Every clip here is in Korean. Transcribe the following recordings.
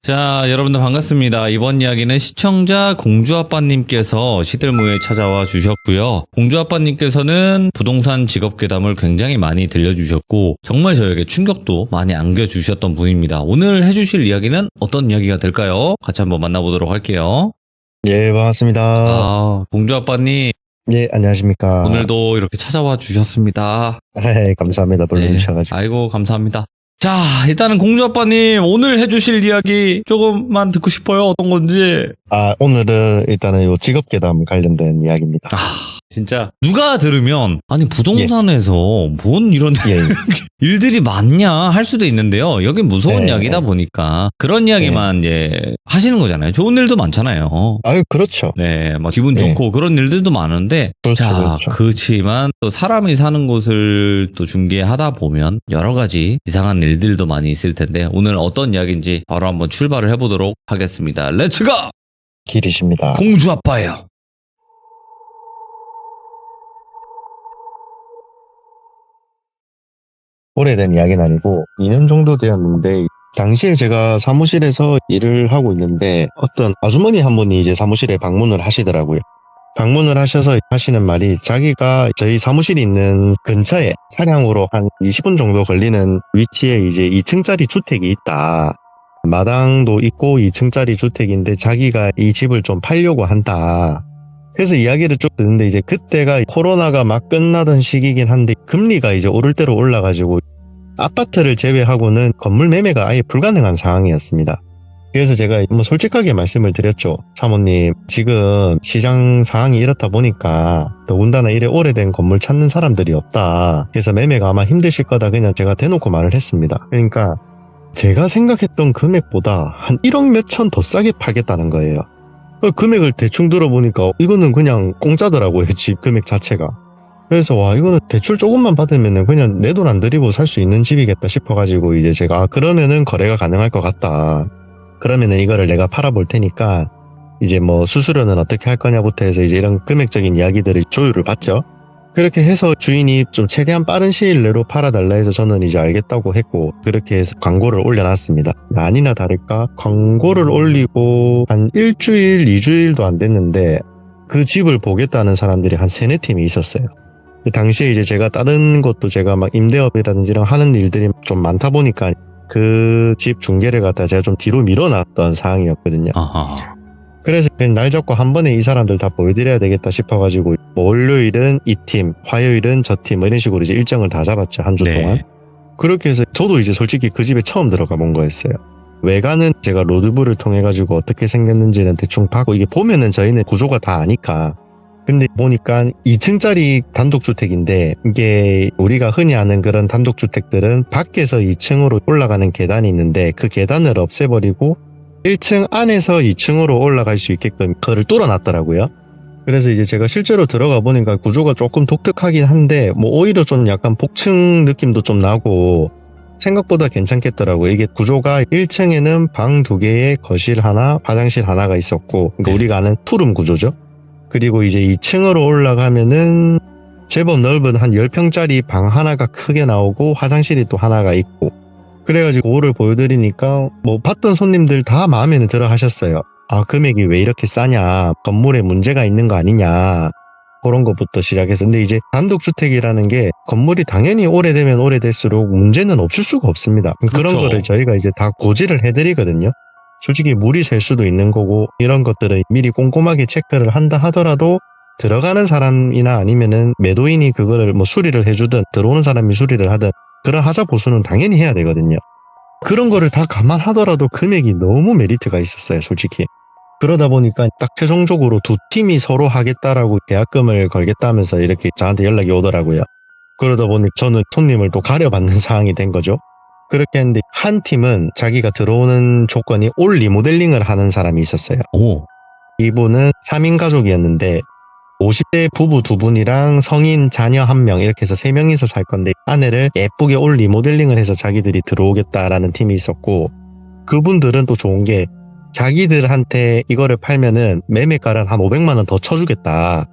자, 여러분들 반갑습니다. 이번 이야기는 시청자 공주아빠님께서 시들무에 찾아와 주셨고요. 공주아빠님께서는 부동산 직업괴담을 굉장히 많이 들려주셨고 정말 저에게 충격도 많이 안겨주셨던 분입니다. 오늘 해주실 이야기는 어떤 이야기가 될까요? 같이 한번 만나보도록 할게요. 예, 반갑습니다. 공주아빠님 예, 안녕하십니까. 오늘도 이렇게 찾아와 주셨습니다. 네, 감사합니다. 불러주셔가지고. 아이고 감사합니다. 자, 일단은 공주아빠님 오늘 해주실 이야기 조금만 듣고 싶어요. 어떤 건지. 오늘은 일단은 요 직업괴담 관련된 이야기입니다. 진짜 누가 들으면 아니 부동산에서 뭔 이런 예. 일들이 많냐 할 수도 있는데요. 여긴 무서운 네. 이야기다 보니까 그런 이야기만 이제 하시는 거잖아요. 좋은 일도 많잖아요. 아유, 그렇죠. 네, 막 기분 네. 좋고 그런 일들도 많은데 그렇죠, 자, 그렇죠. 그렇지만 또 사람이 사는 곳을 또 중개하다 보면 여러 가지 이상한 일들도 많이 있을 텐데 오늘 어떤 이야기인지 바로 한번 출발을 해보도록 하겠습니다. 렛츠고! 길이십니다. 공주 아빠예요. 오래된 이야기는 아니고 2년 정도 되었는데 당시에 제가 사무실에서 일을 하고 있는데 어떤 아주머니 한 분이 이제 사무실에 방문을 하시더라고요. 방문을 하셔서 하시는 말이 자기가 저희 사무실이 있는 근처에 차량으로 한 20분 정도 걸리는 위치에 이제 2층짜리 주택이 있다. 마당도 있고 2층짜리 주택인데 자기가 이 집을 좀 팔려고 한다. 그래서 이야기를 쭉 듣는데 이제 그때가 코로나가 막 끝나던 시기긴 한데 금리가 이제 오를 대로 올라가지고 아파트를 제외하고는 건물 매매가 아예 불가능한 상황이었습니다. 그래서 제가 솔직하게 말씀을 드렸죠. 사모님, 지금 시장 상황이 이렇다 보니까 더군다나 이래 오래된 건물 찾는 사람들이 없다. 그래서 매매가 아마 힘드실 거다. 그냥 제가 대놓고 말을 했습니다. 그러니까 제가 생각했던 금액보다 한 1억 몇천 더 싸게 팔겠다는 거예요. 금액을 대충 들어보니까 이거는 그냥 공짜더라고요. 집 금액 자체가. 그래서 와, 이거는 대출 조금만 받으면 그냥 내 돈 안 들이고 살 수 있는 집이겠다 싶어가지고 이제 제가 그러면은 거래가 가능할 것 같다. 그러면은 이거를 내가 팔아볼 테니까 이제 뭐 수수료는 어떻게 할 거냐부터 해서 이제 이런 금액적인 이야기들을 조율을 받죠. 그렇게 해서 주인이 좀 최대한 빠른 시일 내로 팔아달라 해서 저는 이제 알겠다고 했고 그렇게 해서 광고를 올려놨습니다. 아니나 다를까 광고를 올리고 한 일주일, 2주일도 안 됐는데 그 집을 보겠다는 사람들이 한 3-4팀이 있었어요. 당시에 이제 제가 다른 것도 제가 막 임대업이라든지 이런 하는 일들이 좀 많다 보니까 그 집 중개를 갖다 제가 좀 뒤로 밀어놨던 상황이었거든요. 아하. 그래서 그냥 날 잡고 한 번에 이 사람들 다 보여드려야 되겠다 싶어가지고 뭐 월요일은 이 팀, 화요일은 저 팀 이런 식으로 이제 일정을 다 잡았죠. 한 주 동안. 그렇게 해서 저도 이제 솔직히 그 집에 처음 들어가 본 거였어요. 외관은 제가 로드뷰를 통해 가지고 어떻게 생겼는지는 대충 봤고 이게 보면은 저희는 구조가 다 아니까. 근데 보니까 2층짜리 단독주택인데 이게 우리가 흔히 아는 그런 단독주택들은 밖에서 2층으로 올라가는 계단이 있는데 그 계단을 없애버리고 1층 안에서 2층으로 올라갈 수 있게끔 그거를 뚫어놨더라고요. 그래서 이제 제가 실제로 들어가 보니까 구조가 조금 독특하긴 한데 뭐 오히려 좀 약간 복층 느낌도 좀 나고 생각보다 괜찮겠더라고요. 이게 구조가 1층에는 방 2개에 거실 하나, 화장실 하나가 있었고 그러니까 우리가 아는 투룸 구조죠. 그리고 이제 2층으로 올라가면은 제법 넓은 한 10평짜리 방 하나가 크게 나오고 화장실이 또 하나가 있고 그래가지고 그거를 보여드리니까 뭐 봤던 손님들 다 마음에는 들어 하셨어요. 금액이 왜 이렇게 싸냐, 건물에 문제가 있는 거 아니냐, 그런 것부터 시작해서. 근데 이제 단독주택이라는 게 건물이 당연히 오래되면 오래될수록 문제는 없을 수가 없습니다. 그런 그렇죠. 거를 저희가 이제 다 고지를 해드리거든요. 솔직히 물이 셀 수도 있는 거고 이런 것들을 미리 꼼꼼하게 체크를 한다 하더라도 들어가는 사람이나 아니면은 매도인이 그거를 뭐 수리를 해주든 들어오는 사람이 수리를 하든 그런 하자 보수는 당연히 해야 되거든요. 그런 거를 다 감안하더라도 금액이 너무 메리트가 있었어요, 솔직히. 그러다 보니까 딱 최종적으로 두 팀이 서로 하겠다라고 계약금을 걸겠다면서 이렇게 저한테 연락이 오더라고요. 그러다 보니 저는 손님을 또 가려받는 상황이 된 거죠. 그렇게 했는데 한 팀은 자기가 들어오는 조건이 올 리모델링을 하는 사람이 있었어요. 오. 이분은 3인 가족이었는데 50대 부부 2분이랑 성인 자녀 1명 이렇게 해서 3명이서 살 건데 아내를 예쁘게 올 리모델링을 해서 자기들이 들어오겠다라는 팀이 있었고 그분들은 또 좋은 게 자기들한테 이거를 팔면은 매매가를 한 500만 원 더 쳐주겠다.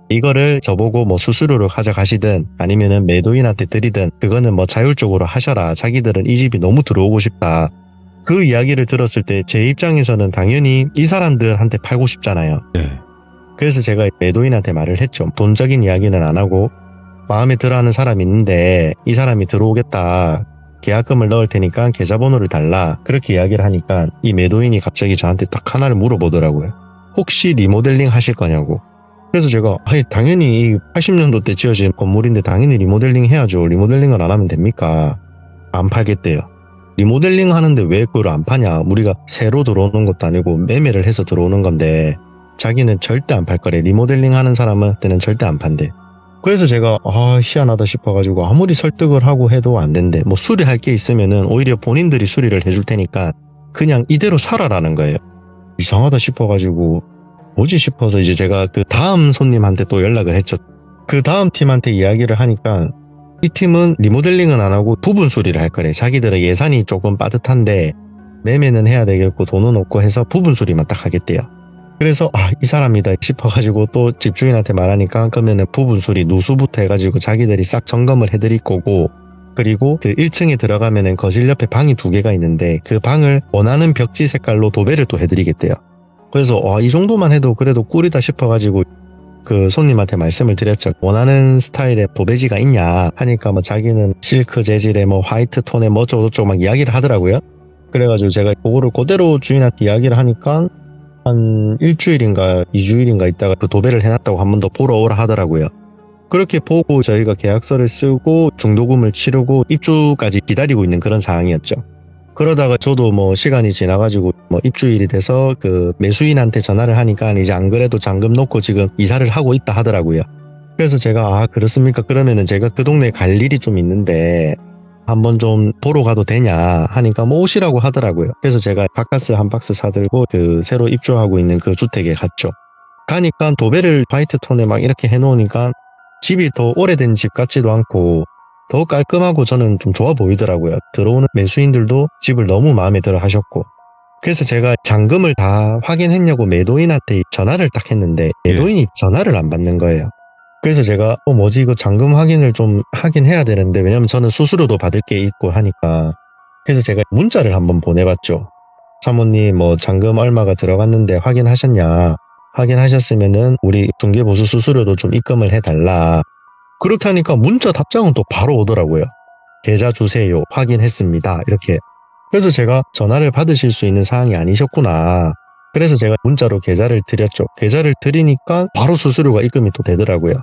이거를 저보고 뭐 수수료를 가져가시든 아니면은 매도인한테 드리든 그거는 뭐 자율적으로 하셔라. 자기들은 이 집이 너무 들어오고 싶다. 그 이야기를 들었을 때 제 입장에서는 당연히 이 사람들한테 팔고 싶잖아요. 네. 그래서 제가 매도인한테 말을 했죠. 돈적인 이야기는 안 하고 마음에 들어하는 사람이 있는데 이 사람이 들어오겠다. 계약금을 넣을 테니까 계좌번호를 달라. 그렇게 이야기를 하니까 이 매도인이 갑자기 저한테 딱 하나를 물어보더라고요. 혹시 리모델링 하실 거냐고. 그래서 제가 당연히 80년도 때 지어진 건물인데 당연히 리모델링 해야죠. 리모델링을 안 하면 됩니까? 안 팔겠대요. 리모델링 하는데 왜 그걸 안 파냐. 우리가 새로 들어오는 것도 아니고 매매를 해서 들어오는 건데 자기는 절대 안 팔 거래. 리모델링 하는 사람한테는 절대 안 판대. 그래서 제가 희한하다 싶어가지고 아무리 설득을 하고 해도 안 된대. 뭐 수리할 게 있으면은 오히려 본인들이 수리를 해줄 테니까 그냥 이대로 살아라는 거예요. 이상하다 싶어가지고 뭐지 싶어서 이제 제가 그 다음 손님한테 또 연락을 했죠. 그 다음 팀한테 이야기를 하니까 이 팀은 리모델링은 안 하고 부분 수리를 할 거래. 자기들은 예산이 조금 빠듯한데 매매는 해야 되겠고 돈은 없고 해서 부분 수리만 딱 하겠대요. 그래서 이 사람이다 싶어가지고 또 집주인한테 말하니까 그러면은 부분 수리 누수부터 해가지고 자기들이 싹 점검을 해드릴 거고 그리고 그 1층에 들어가면은 거실 옆에 방이 2개가 있는데 그 방을 원하는 벽지 색깔로 도배를 또 해드리겠대요. 그래서 이 정도만 해도 그래도 꿀이다 싶어가지고 그 손님한테 말씀을 드렸죠. 원하는 스타일의 도배지가 있냐 하니까 뭐 자기는 실크 재질의 뭐 화이트 톤의 뭐 어쩌고저쩌고 막 이야기를 하더라고요. 그래가지고 제가 그거를 그대로 주인한테 이야기를 하니까 한 일주일인가 2주일인가 있다가 그 도배를 해놨다고 한 번 더 보러 오라 하더라고요. 그렇게 보고 저희가 계약서를 쓰고 중도금을 치르고 입주까지 기다리고 있는 그런 상황이었죠. 그러다가 저도 뭐 시간이 지나가지고 뭐 입주일이 돼서 그 매수인한테 전화를 하니까 이제 안 그래도 잔금 놓고 지금 이사를 하고 있다 하더라고요. 그래서 제가 그렇습니까? 그러면은 제가 그 동네에 갈 일이 좀 있는데 한번 좀 보러 가도 되냐 하니까 뭐 오시라고 하더라고요. 그래서 제가 바카스 한 박스 사들고 그 새로 입주하고 있는 그 주택에 갔죠. 가니까 도배를 화이트 톤에 막 이렇게 해놓으니까 집이 더 오래된 집 같지도 않고 더 깔끔하고 저는 좀 좋아 보이더라고요. 들어오는 매수인들도 집을 너무 마음에 들어 하셨고. 그래서 제가 잔금을 다 확인했냐고 매도인한테 전화를 딱 했는데 매도인이 전화를 안 받는 거예요. 그래서 제가 뭐지 이거 잔금 확인을 좀 하긴 해야 되는데 왜냐면 저는 수수료도 받을 게 있고 하니까 그래서 제가 문자를 한번 보내봤죠. 사모님 뭐 잔금 얼마가 들어갔는데 확인하셨냐. 확인하셨으면은 우리 중개보수 수수료도 좀 입금을 해달라. 그렇게 하니까 문자 답장은 또 바로 오더라고요. 계좌 주세요. 확인했습니다. 이렇게. 그래서 제가 전화를 받으실 수 있는 사항이 아니셨구나. 그래서 제가 문자로 계좌를 드렸죠. 계좌를 드리니까 바로 수수료가 입금이 또 되더라고요.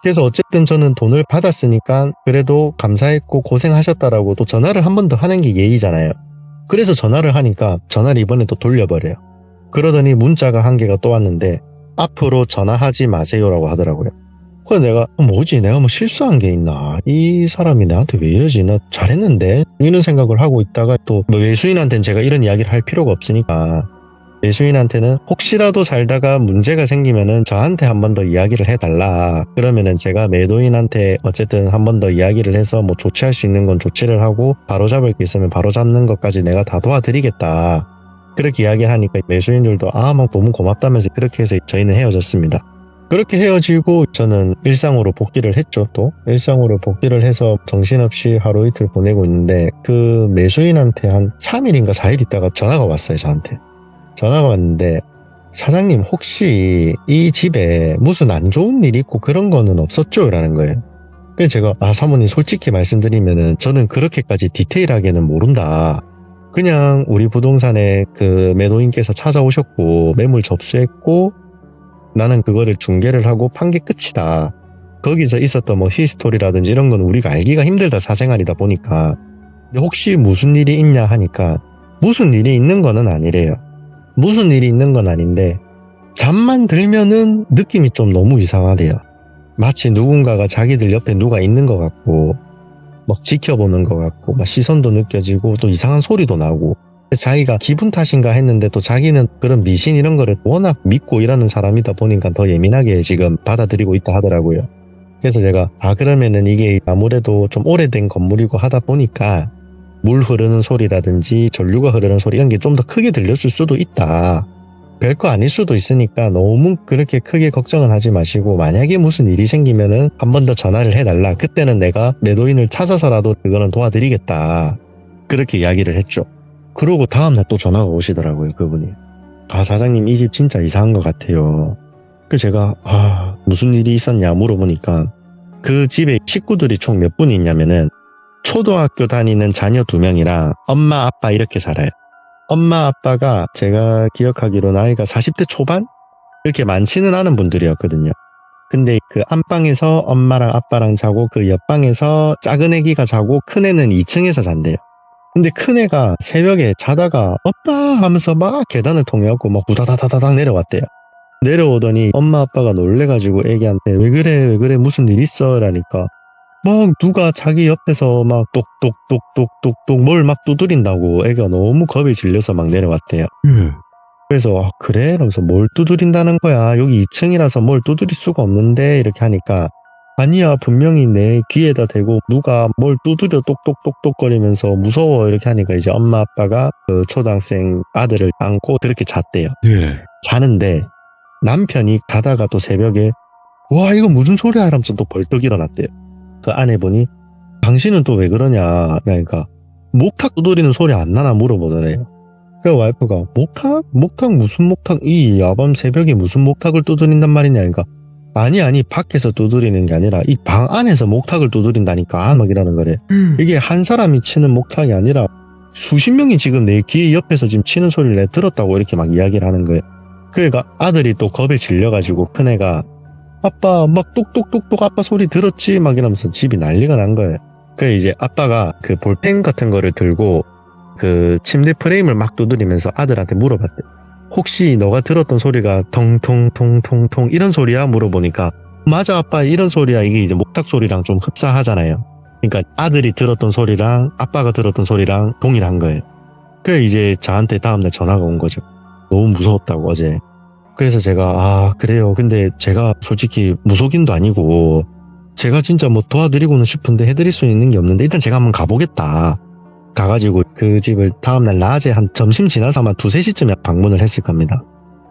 그래서 어쨌든 저는 돈을 받았으니까 그래도 감사했고 고생하셨다라고 또 전화를 한 번 더 하는 게 예의잖아요. 그래서 전화를 하니까 전화를 이번에 또 돌려버려요. 그러더니 문자가 한 개가 또 왔는데 앞으로 전화하지 마세요라고 하더라고요. 그래서 내가 뭐지 내가 뭐 실수한 게 있나 이 사람이 나한테 왜 이러지 나 잘했는데 이런 생각을 하고 있다가 또 뭐 매수인한테는 제가 이런 이야기를 할 필요가 없으니까 매수인한테는 혹시라도 살다가 문제가 생기면은 저한테 한 번 더 이야기를 해달라. 그러면은 제가 매도인한테 어쨌든 한 번 더 이야기를 해서 뭐 조치할 수 있는 건 조치를 하고 바로잡을 게 있으면 바로잡는 것까지 내가 다 도와드리겠다. 그렇게 이야기를 하니까 매수인들도 막 너무 고맙다면서 그렇게 해서 저희는 헤어졌습니다. 그렇게 헤어지고 저는 일상으로 복귀를 했죠. 또 일상으로 복귀를 해서 정신없이 하루 이틀 보내고 있는데 그 매수인한테 한 3일인가 4일 있다가 전화가 왔어요. 저한테. 전화가 왔는데 사장님 혹시 이 집에 무슨 안 좋은 일이 있고 그런 거는 없었죠? 라는 거예요. 그래서 제가 사모님 솔직히 말씀드리면은 저는 그렇게까지 디테일하게는 모른다. 그냥 우리 부동산에 그 매도인께서 찾아오셨고 매물 접수했고 나는 그거를 중개를 하고 판 게 끝이다. 거기서 있었던 뭐 히스토리라든지 이런 건 우리가 알기가 힘들다 사생활이다 보니까. 근데 혹시 무슨 일이 있냐 하니까 무슨 일이 있는 거는 아니래요. 무슨 일이 있는 건 아닌데 잠만 들면은 느낌이 좀 너무 이상하대요. 마치 누군가가 자기들 옆에 누가 있는 것 같고 막 지켜보는 것 같고 막 시선도 느껴지고 또 이상한 소리도 나고 자기가 기분 탓인가 했는데 또 자기는 그런 미신 이런 거를 워낙 믿고 일하는 사람이다 보니까 더 예민하게 지금 받아들이고 있다 하더라고요. 그래서 제가 그러면은 이게 아무래도 좀 오래된 건물이고 하다 보니까 물 흐르는 소리라든지 전류가 흐르는 소리 이런 게 좀 더 크게 들렸을 수도 있다. 별거 아닐 수도 있으니까 너무 그렇게 크게 걱정은 하지 마시고 만약에 무슨 일이 생기면은 한 번 더 전화를 해달라. 그때는 내가 매도인을 찾아서라도 그거는 도와드리겠다. 그렇게 이야기를 했죠. 그러고 다음날 또 전화가 오시더라고요, 그분이. 아, 사장님, 이 집 진짜 이상한 것 같아요. 그 제가, 무슨 일이 있었냐 물어보니까 그 집에 식구들이 총 몇 분이 있냐면은 초등학교 다니는 자녀 2명이랑 엄마, 아빠 이렇게 살아요. 엄마, 아빠가 제가 기억하기로 나이가 40대 초반? 이렇게 많지는 않은 분들이었거든요. 근데 그 안방에서 엄마랑 아빠랑 자고 그 옆방에서 작은 애기가 자고 큰 애는 2층에서 잔대요. 근데 큰애가 새벽에 자다가 오빠 하면서 막 계단을 통해갖고 막 우다다다다닥 내려왔대요. 내려오더니 엄마 아빠가 놀래가지고 애기한테 왜 그래 무슨 일 있어? 라니까 막 누가 자기 옆에서 막 똑똑똑똑똑똑 뭘 막 두드린다고 애가 너무 겁이 질려서 막 내려왔대요. 그래서 그래? 이러면서 뭘 두드린다는 거야? 여기 2층이라서 뭘 두드릴 수가 없는데 이렇게 하니까 아니야, 분명히 내 귀에다 대고 누가 뭘 두드려 똑똑똑똑 거리면서 무서워 이렇게 하니까 이제 엄마 아빠가 그 초등학생 아들을 안고 그렇게 잤대요. 자는데 남편이 자다가 또 새벽에 와 이거 무슨 소리야 이러면서 또 벌떡 일어났대요. 그 아내분이 당신은 또 왜 그러냐 그러니까 목탁 두드리는 소리 안 나나 물어보더래요. 그 와이프가 목탁? 목탁 무슨 목탁? 이 야밤 새벽에 무슨 목탁을 두드린단 말이냐 그러니까 아니 밖에서 두드리는 게 아니라 이 방 안에서 목탁을 두드린다니까 막 이러는 거래. 이게 한 사람이 치는 목탁이 아니라 수십 명이 지금 내 귀 옆에서 지금 치는 소리를 내 들었다고 이렇게 막 이야기를 하는 거예요. 그러니까 아들이 또 겁에 질려가지고 큰애가 아빠 막 똑똑똑똑 아빠 소리 들었지 막 이러면서 집이 난리가 난 거예요. 그래서 이제 아빠가 그 볼펜 같은 거를 들고 그 침대 프레임을 막 두드리면서 아들한테 물어봤대. 혹시 너가 들었던 소리가 통통통통통 이런 소리야? 물어보니까 맞아 아빠 이런 소리야. 이게 이제 목탁 소리랑 좀 흡사하잖아요. 그러니까 아들이 들었던 소리랑 아빠가 들었던 소리랑 동일한 거예요. 그래 이제 저한테 다음날 전화가 온 거죠. 너무 무서웠다고 어제. 그래서 제가 그래요. 근데 제가 솔직히 무속인도 아니고 제가 진짜 뭐 도와드리고는 싶은데 해드릴 수 있는 게 없는데 일단 제가 한번 가보겠다. 가가지고 그 집을 다음날 낮에 한 점심 지나서 아마 2-3시쯤에 방문을 했을 겁니다.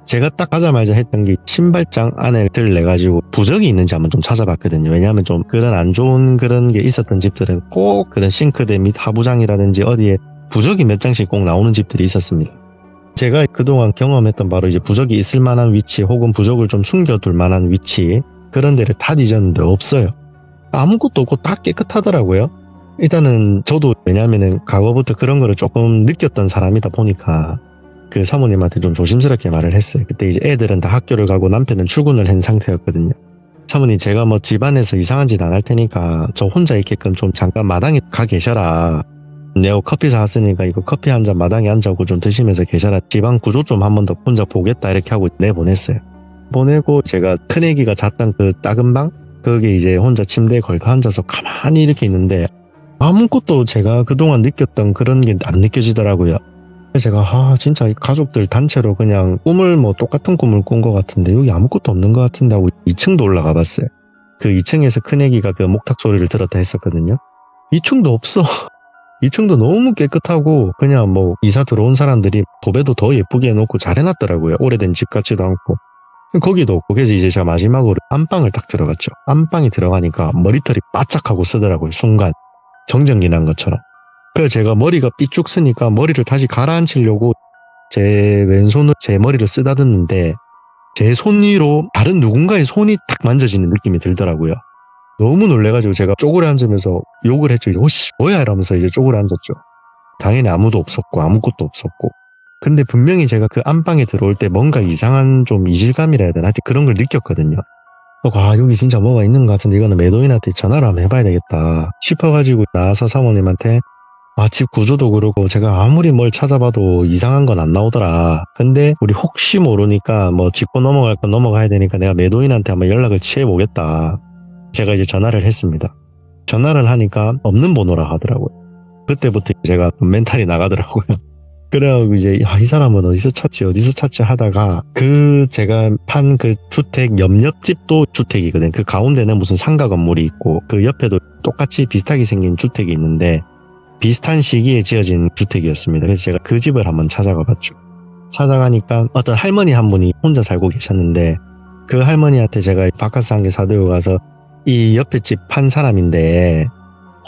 제가 딱 가자마자 했던 게 신발장 안에 들내가지고 부적이 있는지 한번 좀 찾아봤거든요. 왜냐하면 좀 그런 안 좋은 그런 게 있었던 집들은 꼭 그런 싱크대 및 하부장이라든지 어디에 부적이 몇 장씩 꼭 나오는 집들이 있었습니다. 제가 그동안 경험했던 바로 이제 부적이 있을 만한 위치 혹은 부적을 좀 숨겨둘 만한 위치 그런 데를 다 뒤졌는데 없어요. 아무것도 없고 다 깨끗하더라고요. 일단은 저도 왜냐하면은 과거부터 그런 거를 조금 느꼈던 사람이다 보니까 그 사모님한테 좀 조심스럽게 말을 했어요. 그때 이제 애들은 다 학교를 가고 남편은 출근을 한 상태였거든요. 사모님 제가 뭐 집안에서 이상한 짓 안 할 테니까 저 혼자 있게끔 좀 잠깐 마당에 가 계셔라. 내가 커피 사왔으니까 이거 커피 한 잔 마당에 앉아고 좀 드시면서 계셔라. 집안 구조 좀 한 번 더 혼자 보겠다 이렇게 하고 내보냈어요. 보내고 제가 큰애기가 잤던 그 작은 방 거기 이제 혼자 침대에 걸터 앉아서 가만히 이렇게 있는데 아무것도 제가 그동안 느꼈던 그런 게 안 느껴지더라고요. 그래서 제가 진짜 이 가족들 단체로 그냥 꿈을 뭐 똑같은 꿈을 꾼 것 같은데 여기 아무것도 없는 것 같은데 하고 2층도 올라가 봤어요. 그 2층에서 큰애기가 그 목탁 소리를 들었다 했었거든요. 2층도 없어. 2층도 너무 깨끗하고 그냥 뭐 이사 들어온 사람들이 도배도 더 예쁘게 해놓고 잘 해놨더라고요. 오래된 집 같지도 않고. 거기도 없고 그래서 이제 제가 마지막으로 안방을 딱 들어갔죠. 안방에 들어가니까 머리털이 바짝하고 쓰더라고요. 순간. 정전기 난 것처럼. 그래서 제가 머리가 삐쭉 쓰니까 머리를 다시 가라앉히려고 제 왼손으로 제 머리를 쓰다듬는데 제 손 위로 다른 누군가의 손이 딱 만져지는 느낌이 들더라고요. 너무 놀래가지고 제가 쪼그려 앉으면서 욕을 했죠. 오씨 뭐야 이러면서 이제 쪼그려 앉았죠. 당연히 아무도 없었고 아무것도 없었고 근데 분명히 제가 그 안방에 들어올 때 뭔가 이상한 좀 이질감이라 해야 되나 하여튼 그런 걸 느꼈거든요. 여기 진짜 뭐가 있는 것 같은데 이거는 매도인한테 전화를 한번 해봐야 되겠다 싶어가지고 나와서 사모님한테 집 구조도 그렇고 제가 아무리 뭘 찾아봐도 이상한 건 안 나오더라. 근데 우리 혹시 모르니까 뭐 짚고 넘어갈 건 넘어가야 되니까 내가 매도인한테 한번 연락을 취해보겠다. 제가 이제 전화를 했습니다. 전화를 하니까 없는 번호라 하더라고요. 그때부터 제가 멘탈이 나가더라고요. 그래가지고 이제 이 사람은 어디서 찾지 하다가 그 제가 판 그 주택 옆집도 주택이거든. 그 가운데는 무슨 상가 건물이 있고 그 옆에도 똑같이 비슷하게 생긴 주택이 있는데 비슷한 시기에 지어진 주택이었습니다. 그래서 제가 그 집을 한번 찾아가 봤죠. 찾아가니까 어떤 할머니 한 분이 혼자 살고 계셨는데 그 할머니한테 제가 바카스 한 개 사들고 가서 이 옆에 집 판 사람인데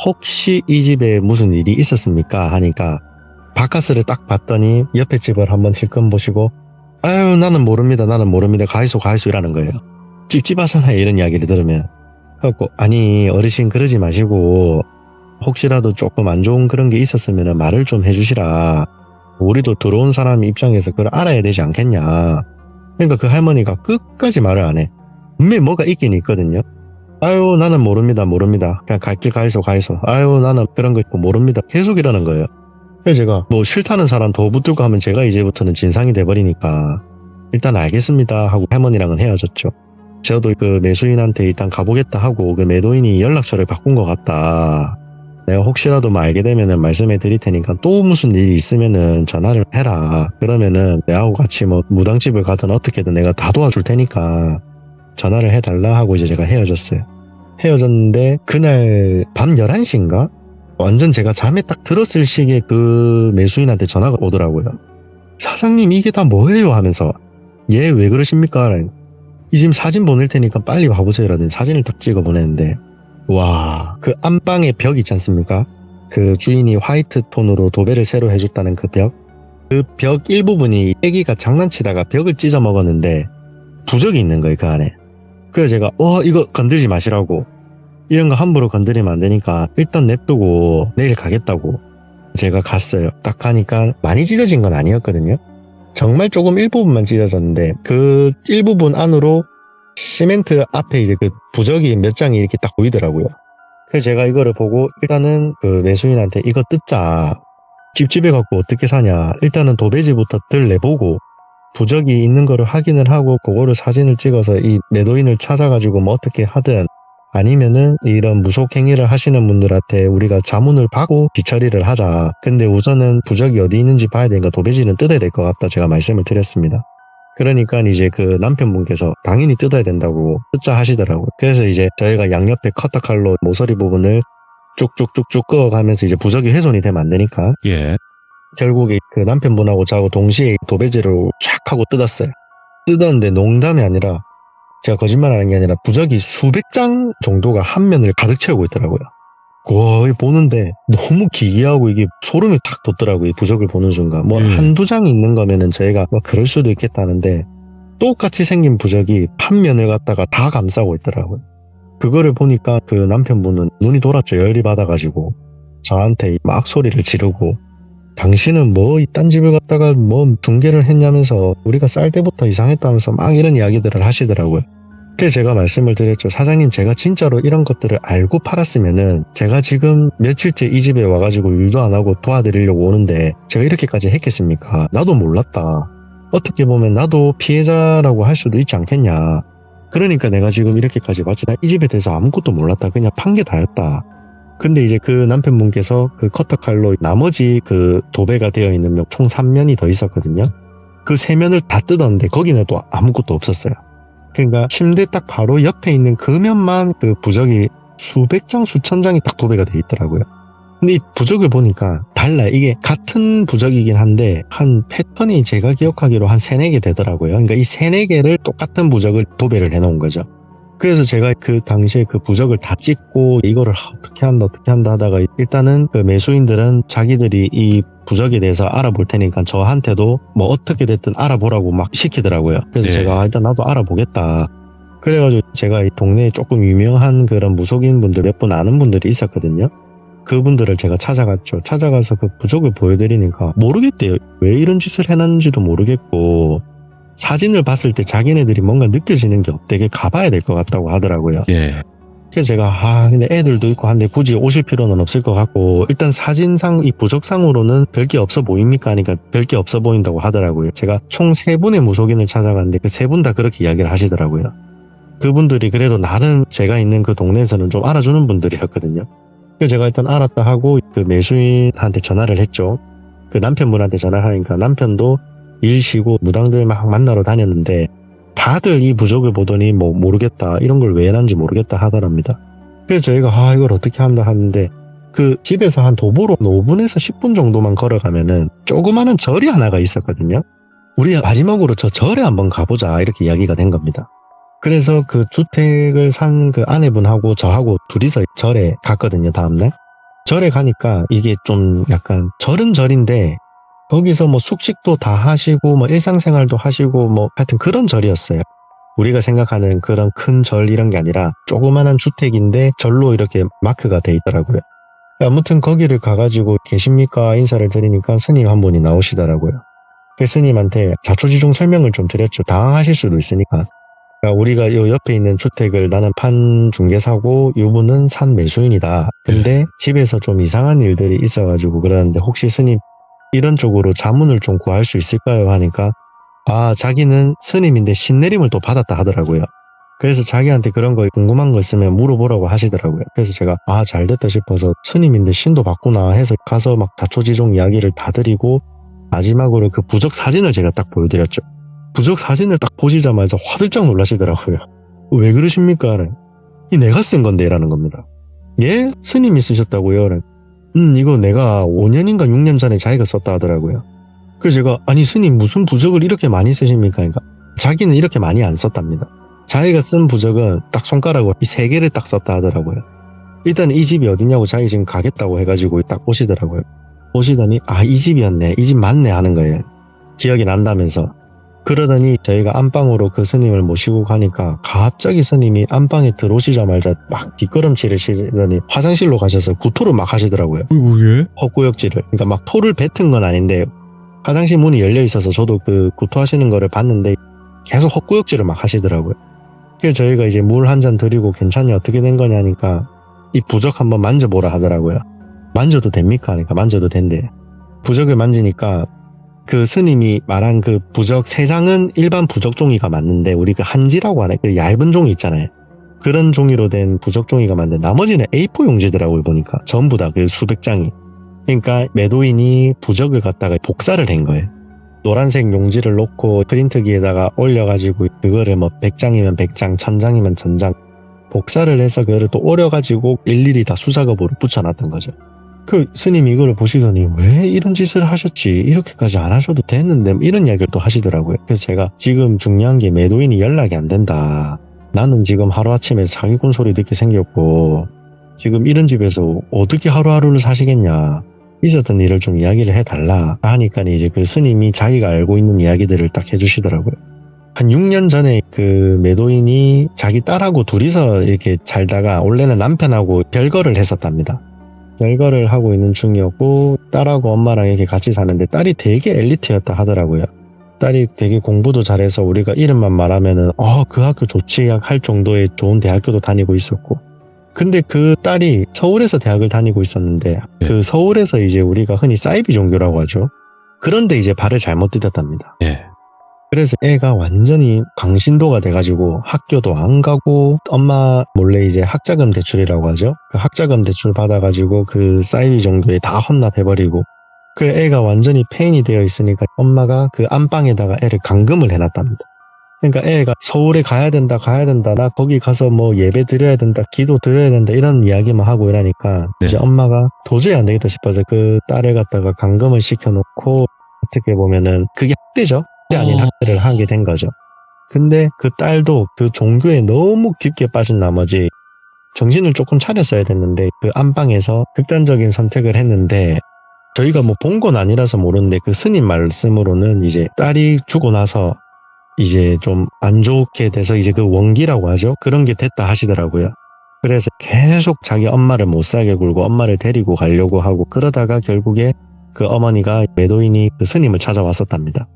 혹시 이 집에 무슨 일이 있었습니까? 하니까 바카스를 딱 봤더니 옆에 집을 한번 힐끔 보시고 아유 나는 모릅니다 가이소 이라는 거예요. 찝찝하잖아요 이런 이야기를 들으면. 그래갖고 아니 어르신 그러지 마시고 혹시라도 조금 안 좋은 그런 게 있었으면 말을 좀 해주시라. 우리도 들어온 사람 입장에서 그걸 알아야 되지 않겠냐. 그러니까 그 할머니가 끝까지 말을 안 해. 분명히 뭐가 있긴 있거든요. 아유 나는 모릅니다 그냥 갈 길 가이소 아유 나는 그런 거 있고 모릅니다 계속 이러는 거예요. 그래서 제가 뭐 싫다는 사람 더 붙들고 하면 제가 이제부터는 진상이 돼버리니까 일단 알겠습니다 하고 할머니랑은 헤어졌죠. 저도 그 매수인한테 일단 가보겠다 하고 그 매도인이 연락처를 바꾼 것 같다. 내가 혹시라도 뭐 알게 되면은 말씀해 드릴 테니까 또 무슨 일이 있으면은 전화를 해라. 그러면은 내하고 같이 뭐 무당집을 가든 어떻게든 내가 다 도와줄 테니까 전화를 해달라 하고 이제 제가 헤어졌어요. 헤어졌는데 그날 밤 11시인가? 완전 제가 잠에 딱 들었을 시기에 그 매수인한테 전화가 오더라고요. 사장님 이게 다 뭐예요 하면서 얘 왜 그러십니까? 이 지금 사진 보낼 테니까 빨리 와보세요 라는 사진을 딱 찍어 보냈는데 와 그 안방의 벽 있지 않습니까? 그 주인이 화이트 톤으로 도배를 새로 해줬다는 그 벽 일부분이 애기가 장난치다가 벽을 찢어 먹었는데 부적이 있는 거예요 그 안에. 그래서 제가 이거 건들지 마시라고 이런 거 함부로 건드리면 안 되니까 일단 냅두고 내일 가겠다고 제가 갔어요. 딱 가니까 많이 찢어진 건 아니었거든요. 정말 조금 일부분만 찢어졌는데 그 일부분 안으로 시멘트 앞에 이제 그 부적이 몇 장이 이렇게 딱 보이더라고요. 그래서 제가 이거를 보고 일단은 그 매수인한테 이거 뜯자. 찝찝해갖고 어떻게 사냐. 일단은 도배지부터 들내보고 부적이 있는 거를 확인을 하고 그거를 사진을 찍어서 이 매도인을 찾아가지고 뭐 어떻게 하든 아니면은 이런 무속 행위를 하시는 분들한테 우리가 자문을 받고 뒤처리를 하자. 근데 우선은 부적이 어디 있는지 봐야 되니까 도배지는 뜯어야 될 것 같다 제가 말씀을 드렸습니다. 그러니까 이제 그 남편분께서 당연히 뜯어야 된다고 뜯자 하시더라고요. 그래서 이제 저희가 양옆에 커터칼로 모서리 부분을 쭉쭉쭉쭉 그어가면서 이제 부적이 훼손이 되면 안 되니까 예. 결국에 그 남편분하고 저하고 동시에 도배지로 쫙 하고 뜯었어요. 뜯었는데 농담이 아니라 제가 거짓말하는 게 아니라 부적이 수백 장 정도가 한 면을 가득 채우고 있더라고요. 와, 이거 보는데 너무 기이하고 이게 소름이 탁 돋더라고요. 이 부적을 보는 순간. 뭐 한두 장이 있는 거면은 저희가 뭐 그럴 수도 있겠다는데 똑같이 생긴 부적이 한 면을 갖다가 다 감싸고 있더라고요. 그거를 보니까 그 남편분은 눈이 돌았죠. 열이 받아가지고 저한테 막 소리를 지르고 당신은 뭐 이딴 집을 갖다가 뭐 중개를 했냐면서 우리가 쌀 때부터 이상했다면서 막 이런 이야기들을 하시더라고요. 그래서 제가 말씀을 드렸죠. 사장님 제가 진짜로 이런 것들을 알고 팔았으면은 제가 지금 며칠째 이 집에 와가지고 일도 안 하고 도와드리려고 오는데 제가 이렇게까지 했겠습니까? 나도 몰랐다. 어떻게 보면 나도 피해자라고 할 수도 있지 않겠냐. 그러니까 내가 지금 이렇게까지 왔지. 나 이 집에 대해서 아무것도 몰랐다. 그냥 판 게 다였다. 근데 이제 그 남편분께서 그 커터칼로 나머지 그 도배가 되어 있는 면 총 3면이 더 있었거든요. 그 3면을 다 뜯었는데 거기는 또 아무것도 없었어요. 그러니까 침대 딱 바로 옆에 있는 그 면만 그 부적이 수백 장 수천 장이 딱 도배가 돼 있더라고요. 근데 이 부적을 보니까 달라요. 이게 같은 부적이긴 한데 한 패턴이 제가 기억하기로 한 3, 4개 되더라고요. 그러니까 이 3, 4개를 똑같은 부적을 도배를 해놓은 거죠. 그래서 제가 그 당시에 그 부적을 다 찍고 이거를 어떻게 한다 하다가 일단은 그 매수인들은 자기들이 이 부적에 대해서 알아볼 테니까 저한테도 뭐 어떻게 됐든 알아보라고 막 시키더라고요. 그래서 네. 제가 일단 나도 알아보겠다. 그래가지고 제가 이 동네에 조금 유명한 그런 무속인 분들 몇 분 아는 분들이 있었거든요. 그분들을 제가 찾아갔죠. 찾아가서 그 부적을 보여드리니까 모르겠대요. 왜 이런 짓을 해놨는지도 모르겠고 사진을 봤을 때 자기네들이 뭔가 느껴지는 게 없대게 가봐야 될 것 같다고 하더라고요. 예. 그래서 제가 근데 애들도 있고 한데 굳이 오실 필요는 없을 것 같고 일단 사진상 이 부적상으로는 별게 없어 보입니까? 하니까 별게 없어 보인다고 하더라고요. 제가 총 3분의 무속인을 찾아갔는데 그 3분 다 그렇게 이야기를 하시더라고요. 그분들이 그래도 나름 제가 있는 그 동네에서는 좀 알아주는 분들이었거든요. 그래서 제가 일단 알았다 하고 그 매수인한테 전화를 했죠. 그 남편분한테 전화를 하니까 남편도 일 쉬고 무당들 막 만나러 다녔는데 다들 이 부적을 보더니 뭐 모르겠다 이런 걸 왜 해놨는지 모르겠다 하더랍니다. 그래서 저희가 이걸 어떻게 한다 하는데 그 집에서 한 도보로 5분에서 10분 정도만 걸어가면은 조그마한 절이 하나가 있었거든요. 우리 마지막으로 저 절에 한번 가보자 이렇게 이야기가 된 겁니다. 그래서 그 주택을 산 그 아내분하고 저하고 둘이서 절에 갔거든요. 다음날 절에 가니까 이게 좀 약간 절은 절인데 거기서 뭐 숙식도 다 하시고 뭐 일상생활도 하시고 뭐 하여튼 그런 절이었어요. 우리가 생각하는 그런 큰 절 이런 게 아니라 조그만한 주택인데 절로 이렇게 마크가 돼 있더라고요. 아무튼 거기를 가가지고 계십니까 인사를 드리니까 스님 한 분이 나오시더라고요. 그 스님한테 자초지종 설명을 좀 드렸죠. 당황하실 수도 있으니까. 그러니까 우리가 요 옆에 있는 주택을 나는 판 중개사고 이분은 산 매수인이다. 근데 집에서 좀 이상한 일들이 있어가지고 그러는데 혹시 스님 이런 쪽으로 자문을 좀 구할 수 있을까요? 하니까 자기는 스님인데 신내림을 또 받았다 하더라고요. 그래서 자기한테 그런 거 궁금한 거 있으면 물어보라고 하시더라고요. 그래서 제가 잘됐다 싶어서 스님인데 신도 받구나 해서 가서 막 자초지종 이야기를 다 드리고 마지막으로 그 부적 사진을 제가 딱 보여드렸죠. 부적 사진을 딱 보시자마자 화들짝 놀라시더라고요. 왜 그러십니까? 이 내가 쓴 건데 라는 겁니다. 예? 스님이 쓰셨다고요? 이거 내가 5년인가 6년 전에 자기가 썼다 하더라고요. 그래서 제가 아니 스님 무슨 부적을 이렇게 많이 쓰십니까? 그러니까 자기는 이렇게 많이 안 썼답니다. 자기가 쓴 부적은 딱 손가락으로 이 3개를 딱 썼다 하더라고요. 일단 이 집이 어디냐고 자기 지금 가겠다고 해가지고 딱 보시더라고요. 보시더니 이 집이었네, 이 집 맞네 하는 거예요. 기억이 난다면서. 그러더니 저희가 안방으로 그 스님을 모시고 가니까 갑자기 스님이 안방에 들어오시자마자 막 뒷걸음질을 시더니 화장실로 가셔서 구토를 막 하시더라고요. 왜? 헛구역질을. 그러니까 막 토를 뱉은 건 아닌데 화장실 문이 열려 있어서 저도 그 구토하시는 거를 봤는데 계속 헛구역질을 막 하시더라고요. 그래서 저희가 이제 물 한 잔 드리고 괜찮냐 어떻게 된 거냐니까 이 부적 한번 만져보라 하더라고요. 만져도 됩니까? 하니까 만져도 된대. 부적을 만지니까 그 스님이 말한 그 부적 3장은 일반 부적 종이가 맞는데 우리 그 한지라고 하네. 그 얇은 종이 있잖아요. 그런 종이로 된 부적 종이가 맞는데 나머지는 A4 용지더라고요. 보니까 전부 다 그 수백 장이. 그러니까 매도인이 부적을 갖다가 복사를 한 거예요. 노란색 용지를 놓고 프린트기에다가 올려가지고 그거를 뭐 100장이면 100장, 1000장이면 1000장 복사를 해서 그거를 또 오려가지고 일일이 다 수작업으로 붙여놨던 거죠. 그 스님이 이거를 보시더니 왜 이런 짓을 하셨지? 이렇게까지 안 하셔도 됐는데 이런 이야기를 또 하시더라고요. 그래서 제가 지금 중요한 게 매도인이 연락이 안 된다. 나는 지금 하루아침에 사기꾼 소리 듣게 생겼고 지금 이런 집에서 어떻게 하루하루를 사시겠냐. 있었던 일을 좀 이야기를 해달라 하니까 이제 그 스님이 자기가 알고 있는 이야기들을 딱 해주시더라고요. 한 6년 전에 그 매도인이 자기 딸하고 둘이서 이렇게 살다가 원래는 남편하고 별거를 했었답니다. 별거를 하고 있는 중이었고 딸하고 엄마랑 이렇게 같이 사는데 딸이 되게 엘리트였다 하더라고요. 딸이 되게 공부도 잘해서 우리가 이름만 말하면은 그 학교 좋지 할 정도의 좋은 대학교도 다니고 있었고 근데 그 딸이 서울에서 대학을 다니고 있었는데 그 서울에서 이제 우리가 흔히 사이비 종교라고 하죠. 그런데 이제 발을 잘못 디뎠답니다. 그래서 애가 완전히 강신도가 돼가지고 학교도 안 가고 엄마 몰래 이제 학자금 대출이라고 하죠. 그 학자금 대출 받아가지고 그 사이비 종교에 다 헌납해버리고 그 애가 완전히 폐인이 되어 있으니까 엄마가 그 안방에다가 애를 감금을 해놨답니다. 그러니까 애가 서울에 가야 된다 나 거기 가서 뭐 예배 드려야 된다 기도 드려야 된다 이런 이야기만 하고 이러니까 이제 엄마가 도저히 안 되겠다 싶어서 그 딸을 갖다가 감금을 시켜놓고 어떻게 보면은 그게 학대죠. 학대 아닌 학대를 하게 된 거죠. 근데 그 딸도 그 종교에 너무 깊게 빠진 나머지 정신을 조금 차렸어야 됐는데 그 안방에서 극단적인 선택을 했는데 저희가 뭐 본 건 아니라서 모르는데 그 스님 말씀으로는 이제 딸이 죽고 나서 이제 좀 안 좋게 돼서 이제 그 원기라고 하죠. 그런 게 됐다 하시더라고요. 그래서 계속 자기 엄마를 못 살게 굴고 엄마를 데리고 가려고 하고 그러다가 결국에 그 어머니가 매도인이 그 스님을 찾아왔었답니다.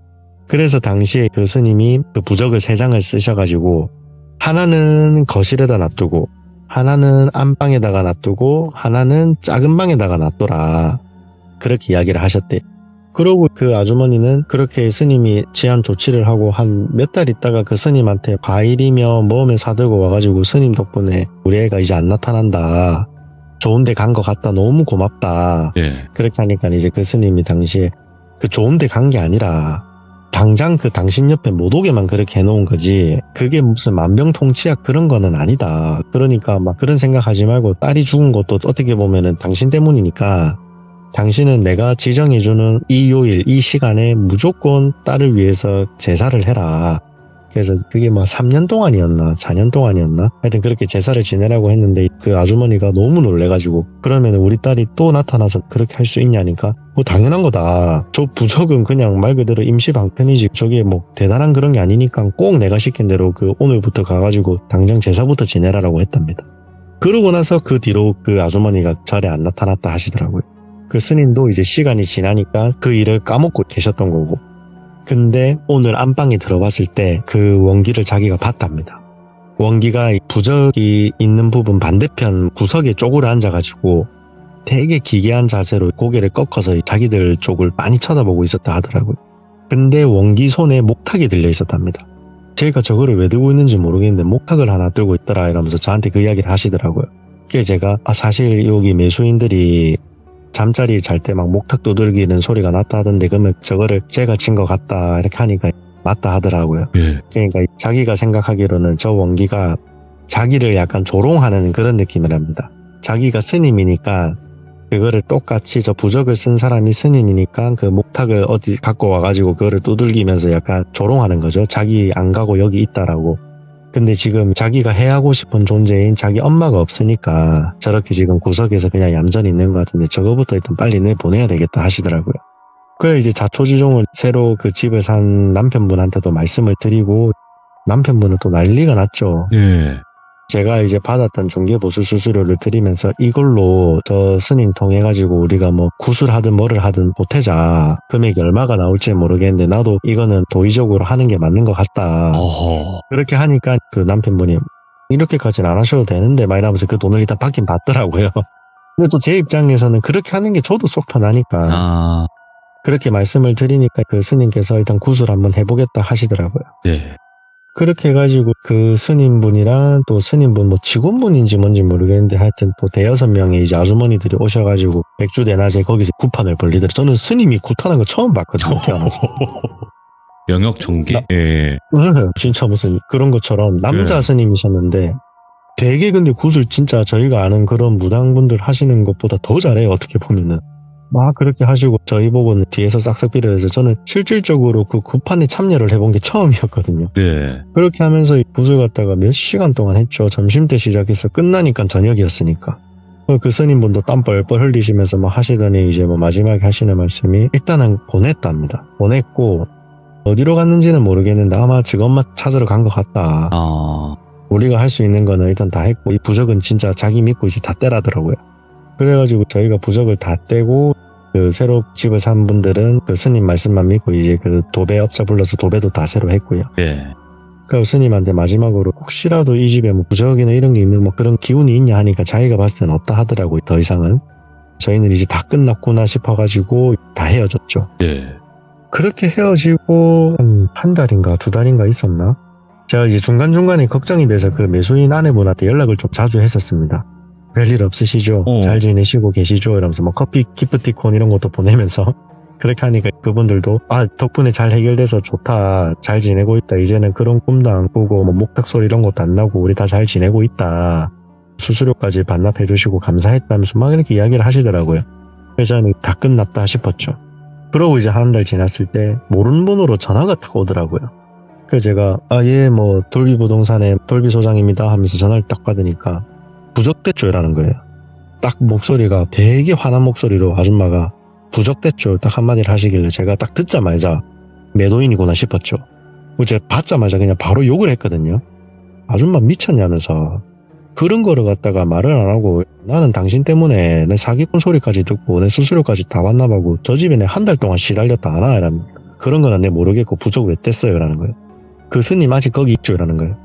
그래서 당시에 그 스님이 그 부적을 3장을 쓰셔가지고 하나는 거실에다 놔두고 하나는 안방에다가 놔두고 하나는 작은 방에다가 놔둬라. 그렇게 이야기를 하셨대요. 그러고 그 아주머니는 그렇게 스님이 제한 조치를 하고 한 몇 달 있다가 그 스님한테 과일이며 뭐며 사들고 와가지고 스님 덕분에 우리 애가 이제 안 나타난다. 좋은데 간 것 같다. 너무 고맙다. 그렇게 하니까 이제 그 스님이 당시에 그 좋은데 간 게 아니라 당장 그 당신 옆에 못 오게만 그렇게 해놓은 거지 그게 무슨 만병통치약 그런 거는 아니다. 그러니까 막 그런 생각하지 말고 딸이 죽은 것도 어떻게 보면은 당신 때문이니까 당신은 내가 지정해주는 이 요일, 이 시간에 무조건 딸을 위해서 제사를 해라. 그래서 그게 뭐 3년 동안이었나 4년 동안이었나 하여튼 그렇게 제사를 지내라고 했는데 그 아주머니가 너무 놀래가지고 그러면 우리 딸이 또 나타나서 그렇게 할 수 있냐니까 뭐 당연한 거다. 저 부적은 그냥 말 그대로 임시방편이지 저게 뭐 대단한 그런 게 아니니까 꼭 내가 시킨 대로 그 오늘부터 가가지고 당장 제사부터 지내라라고 했답니다. 그러고 나서 그 뒤로 그 아주머니가 절에 안 나타났다 하시더라고요. 그 스님도 이제 시간이 지나니까 그 일을 까먹고 계셨던 거고. 근데 오늘 안방에 들어봤을 때 그 원기를 자기가 봤답니다. 원기가 부적이 있는 부분 반대편 구석에 쪼그려 앉아가지고 되게 기괴한 자세로 고개를 꺾어서 자기들 쪽을 많이 쳐다보고 있었다 하더라고요. 근데 원기 손에 목탁이 들려 있었답니다. 제가 저거를 왜 들고 있는지 모르겠는데 목탁을 하나 들고 있더라 이러면서 저한테 그 이야기를 하시더라고요. 그래서 제가 사실 여기 매수인들이 잠자리 잘 때 막 목탁 두들기는 소리가 났다 하던데 그러면 저거를 제가 친 것 같다 이렇게 하니까 맞다 하더라고요. 그러니까 자기가 생각하기로는 저 원기가 자기를 약간 조롱하는 그런 느낌이랍니다. 자기가 스님이니까 그거를 똑같이 저 부적을 쓴 사람이 스님이니까 그 목탁을 어디 갖고 와가지고 그거를 두들기면서 약간 조롱하는 거죠. 자기 안 가고 여기 있다라고. 근데 지금 자기가 해하고 싶은 존재인 자기 엄마가 없으니까 저렇게 지금 구석에서 그냥 얌전히 있는 것 같은데 저거부터 일단 빨리 내보내야 되겠다 하시더라고요. 그래 이제 자초지종을 새로 그 집을 산 남편분한테도 말씀을 드리고 남편분은 또 난리가 났죠. 제가 이제 받았던 중개보수 수수료를 드리면서 이걸로 저 스님 통해가지고 우리가 뭐 구슬하든 뭐를 하든 보태자. 금액이 얼마가 나올지 모르겠는데 나도 이거는 도의적으로 하는 게 맞는 것 같다. 그렇게 하니까 그 남편분이 이렇게까지는 안 하셔도 되는데 막 이러면서 그 돈을 일단 받긴 받더라고요. 근데 또 제 입장에서는 그렇게 하는 게 저도 속 편하니까 그렇게 말씀을 드리니까 그 스님께서 일단 구슬 한번 해보겠다 하시더라고요. 그렇게 해가지고 그 스님분이랑 또 스님분 뭐 직원분인지 뭔지 모르겠는데 하여튼 또 대여섯 명의 이제 아주머니들이 오셔가지고 맥주 대낮에 거기서 구판을 벌리더라고요. 저는 스님이 굿하는 거 처음 봤거든요. 태어나서. 영역 전개? 진짜 무슨 그런 것처럼 남자 스님이셨는데 되게 근데 굿을 진짜 저희가 아는 그런 무당분들 하시는 것보다 더 잘해요. 어떻게 보면은. 막 그렇게 하시고 저희 보고는 뒤에서 싹싹 빌어서 저는 실질적으로 그 굿판에 참여를 해본 게 처음이었거든요. 그렇게 하면서 굿을 갖다가 몇 시간 동안 했죠. 점심때 시작해서 끝나니까 저녁이었으니까. 그 스님분도 땀 뻘뻘 흘리시면서 뭐 하시더니 이제 뭐 마지막에 하시는 말씀이 일단은 보냈답니다. 보냈고 어디로 갔는지는 모르겠는데 아마 직엄마 찾으러 간 것 같다. 우리가 할 수 있는 거는 일단 다 했고 이 부적은 진짜 자기 믿고 이제 다 떼라더라고요. 그래가지고 저희가 부적을 다 떼고 그 새로 집을 산 분들은 그 스님 말씀만 믿고 이제 그 도배업자 불러서 도배도 다 새로 했고요. 그 스님한테 마지막으로 혹시라도 이 집에 뭐 부적이나 이런 게 있는 뭐 그런 기운이 있냐 하니까 자기가 봤을 때는 없다 하더라고요. 더 이상은. 저희는 이제 다 끝났구나 싶어가지고 다 헤어졌죠. 그렇게 헤어지고 한 달인가 두 달인가 있었나? 제가 이제 중간중간에 걱정이 돼서 그 매수인 아내분한테 연락을 좀 자주 했었습니다. 별일 없으시죠? 잘 지내시고 계시죠? 이러면서 뭐 커피, 기프티콘 이런 것도 보내면서 그렇게 하니까 그분들도 덕분에 잘 해결돼서 좋다. 잘 지내고 있다. 이제는 그런 꿈도 안 꾸고 뭐 목탁 소리 이런 것도 안 나고 우리 다 잘 지내고 있다. 수수료까지 반납해 주시고 감사했다면서 막 이렇게 이야기를 하시더라고요. 그래서 저는 다 끝났다 싶었죠. 그러고 이제 한 달 지났을 때 모르는 번호로 전화가 딱 오더라고요. 그래서 제가 예 뭐 돌비부동산의 돌비소장입니다 하면서 전화를 딱 받으니까 부적대쇼라는 거예요. 딱 목소리가 되게 화난 목소리로 아줌마가 부적대쇼 딱 한마디를 하시길래 제가 딱 듣자마자 매도인이구나 싶었죠. 제가 받자마자 그냥 바로 욕을 했거든요. 아줌마 미쳤냐면서 그런 거를 갖다가 말을 안 하고 나는 당신 때문에 내 사기꾼 소리까지 듣고 내 수수료까지 다 반납하고 저 집에 내 한 달 동안 시달렸다 안 와? 이러면 그런 거는 내 모르겠고 부적 왜 뗐어요? 라는 거예요. 그 스님 아직 거기 있죠? 라는 거예요.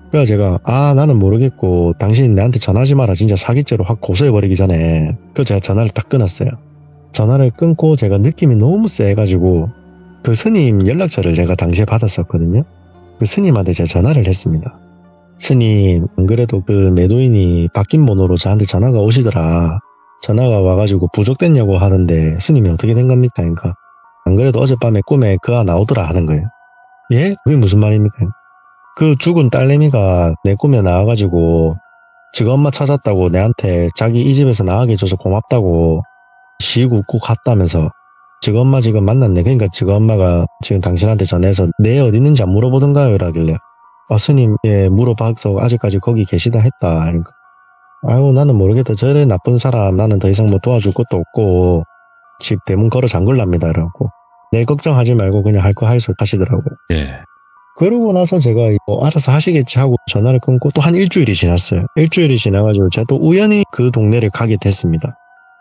그래서 제가 나는 모르겠고 당신 내한테 전화하지 마라. 진짜 사기죄로 확 고소해버리기 전에. 그래서 제가 전화를 딱 끊었어요. 전화를 끊고 제가 느낌이 너무 세가지고 그 스님 연락처를 제가 당시에 받았었거든요. 그 스님한테 제가 전화를 했습니다. 스님 안 그래도 그 매도인이 바뀐 번호로 저한테 전화가 오시더라. 전화가 와가지고 부적됐냐고 하는데 스님이 어떻게 된 겁니까? 그러니까 안 그래도 어젯밤에 꿈에 그가 나오더라 하는 거예요. 예? 그게 무슨 말입니까? 그 죽은 딸내미가 내 꿈에 나와가지고 지가 엄마 찾았다고 내한테 자기 이 집에서 나가게 해줘서 고맙다고 시고 웃고 갔다면서 지금 지금 만났네. 그러니까 지금 엄마가 지금 당신한테 전해서 내 어디 있는지 안 물어보던가요? 라길래. 스님, 예, 물어봐서 아직까지 거기 계시다 했다. 그러니까, 아유, 나는 모르겠다. 저래 나쁜 사람, 나는 더 이상 뭐 도와줄 것도 없고, 집 대문 걸어 잠글랍니다. 라고. 내 걱정하지 말고 그냥 할 거 하이소 하시더라고요. 예. 그러고 나서 제가 알아서 하시겠지 하고 전화를 끊고 또 한 일주일이 지났어요. 일주일이 지나가지고 제가 또 우연히 그 동네를 가게 됐습니다.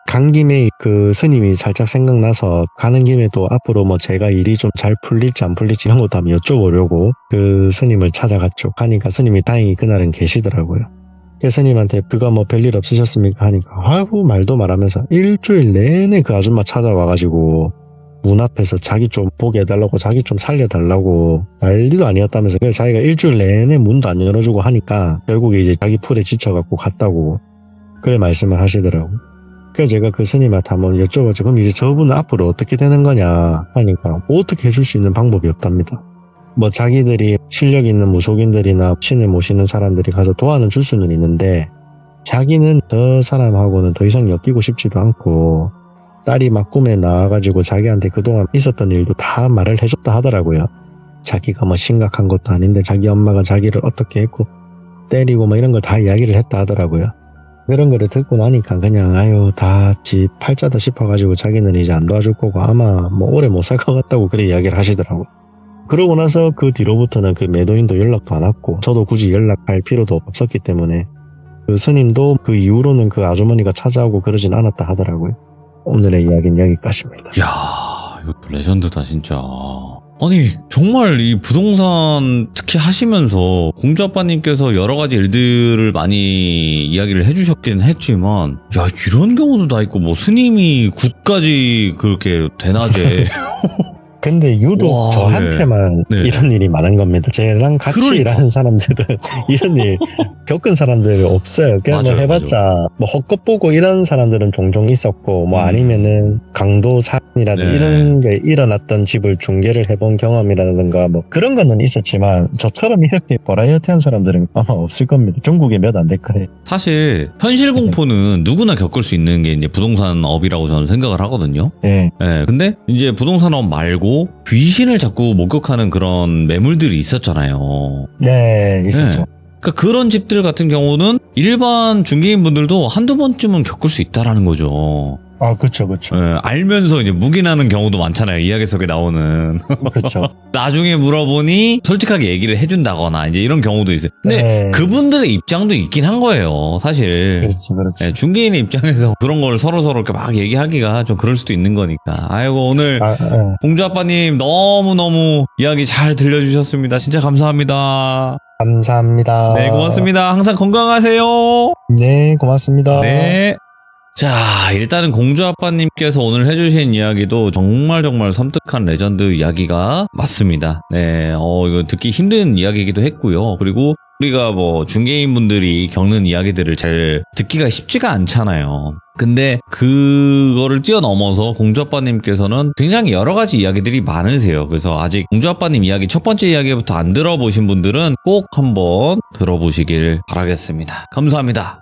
간 김에 그 스님이 살짝 생각나서 가는 김에 또 앞으로 뭐 제가 일이 좀 잘 풀릴지 안 풀릴지 이런 것도 한번 여쭤보려고 그 스님을 찾아갔죠. 가니까 스님이 다행히 그날은 계시더라고요. 그 스님한테 그가 뭐 별일 없으셨습니까? 하니까 아이고 말도 말하면서 일주일 내내 그 아줌마 찾아와가지고 문 앞에서 자기 좀 보게 해달라고 자기 좀 살려달라고 난리도 아니었다면서 그래서 자기가 일주일 내내 문도 안 열어주고 하니까 결국에 이제 자기 풀에 지쳐갖고 갔다고 그래 말씀을 하시더라고. 그래서 제가 그 스님한테 한번 여쭤봤죠. 그럼 이제 저분은 앞으로 어떻게 되는 거냐 하니까 뭐 어떻게 해줄 수 있는 방법이 없답니다. 뭐 자기들이 실력 있는 무속인들이나 신을 모시는 사람들이 가서 도와는 줄 수는 있는데 자기는 저 사람하고는 더 이상 엮이고 싶지도 않고 딸이 막 꿈에 나와가지고 자기한테 그동안 있었던 일도 다 말을 해줬다 하더라고요. 자기가 뭐 심각한 것도 아닌데 자기 엄마가 자기를 어떻게 했고 때리고 뭐 이런 걸 다 이야기를 했다 하더라고요. 그런 거를 듣고 나니까 그냥 아유 다 지 팔자다 싶어가지고 자기는 이제 안 도와줄 거고 아마 뭐 오래 못 살 것 같다고 그래 이야기를 하시더라고요. 그러고 나서 그 뒤로부터는 그 매도인도 연락도 안 왔고 저도 굳이 연락할 필요도 없었기 때문에 그 스님도 그 이후로는 그 아주머니가 찾아오고 그러진 않았다 하더라고요. 오늘의 이야기는 여기까지입니다. 이야, 이것도 레전드다, 진짜. 아니, 정말 이 부동산 특히 하시면서 공주 아빠님께서 여러 가지 일들을 많이 이야기를 해주셨긴 했지만, 야, 이런 경우도 다 있고, 뭐, 스님이 굿까지 그렇게 대낮에. 근데 유독 와, 저한테만 네. 네. 이런 일이 많은 겁니다. 쟤랑 같이 그러니까. 일하는 사람들은 이런 일 겪은 사람들이 없어요. 그냥 뭐 맞아요, 해봤자 뭐 헛것 보고 이런 사람들은 종종 있었고 뭐 아니면은 강도 사안이라든가 네. 이런 게 일어났던 집을 중개를 해본 경험이라든가 뭐 그런 거는 있었지만 저처럼 이렇게 버라이어티한 사람들은 아마 없을 겁니다. 전국에 몇 안 될 거예요. 사실, 현실 공포는 누구나 겪을 수 있는 게 이제 부동산업이라고 저는 생각을 하거든요. 예. 네, 근데 이제 부동산업 말고 귀신을 자꾸 목격하는 그런 매물들이 있었잖아요. 네, 있었죠. 네. 그러니까 그런 집들 같은 경우는 일반 중개인분들도 한두 번쯤은 겪을 수 있다라는 거죠. 아, 그쵸, 그쵸. 예, 알면서 이제 묵인하는 경우도 많잖아요. 이야기 속에 나오는. 그쵸. 나중에 물어보니 솔직하게 얘기를 해준다거나 이제 이런 경우도 있어요. 근데 네. 그분들의 입장도 있긴 한 거예요. 사실. 그렇지, 그렇지. 예, 중개인의 입장에서 그런 걸 서로서로 이렇게 막 얘기하기가 좀 그럴 수도 있는 거니까. 아이고, 오늘 아, 예. 공주 아빠님 너무너무 이야기 잘 들려주셨습니다. 진짜 감사합니다. 감사합니다. 네, 고맙습니다. 항상 건강하세요. 네, 고맙습니다. 네. 자, 일단은 공주 아빠님께서 오늘 해주신 이야기도 정말 섬뜩한 레전드 이야기가 맞습니다. 네, 이거 듣기 힘든 이야기이기도 했고요. 그리고 우리가 뭐 중개인분들이 겪는 이야기들을 잘 듣기가 쉽지가 않잖아요. 근데 그거를 뛰어넘어서 공주 아빠님께서는 굉장히 여러 가지 이야기들이 많으세요. 그래서 아직 공주 아빠님 이야기 첫 번째 이야기부터 안 들어보신 분들은 꼭 한번 들어보시길 바라겠습니다. 감사합니다.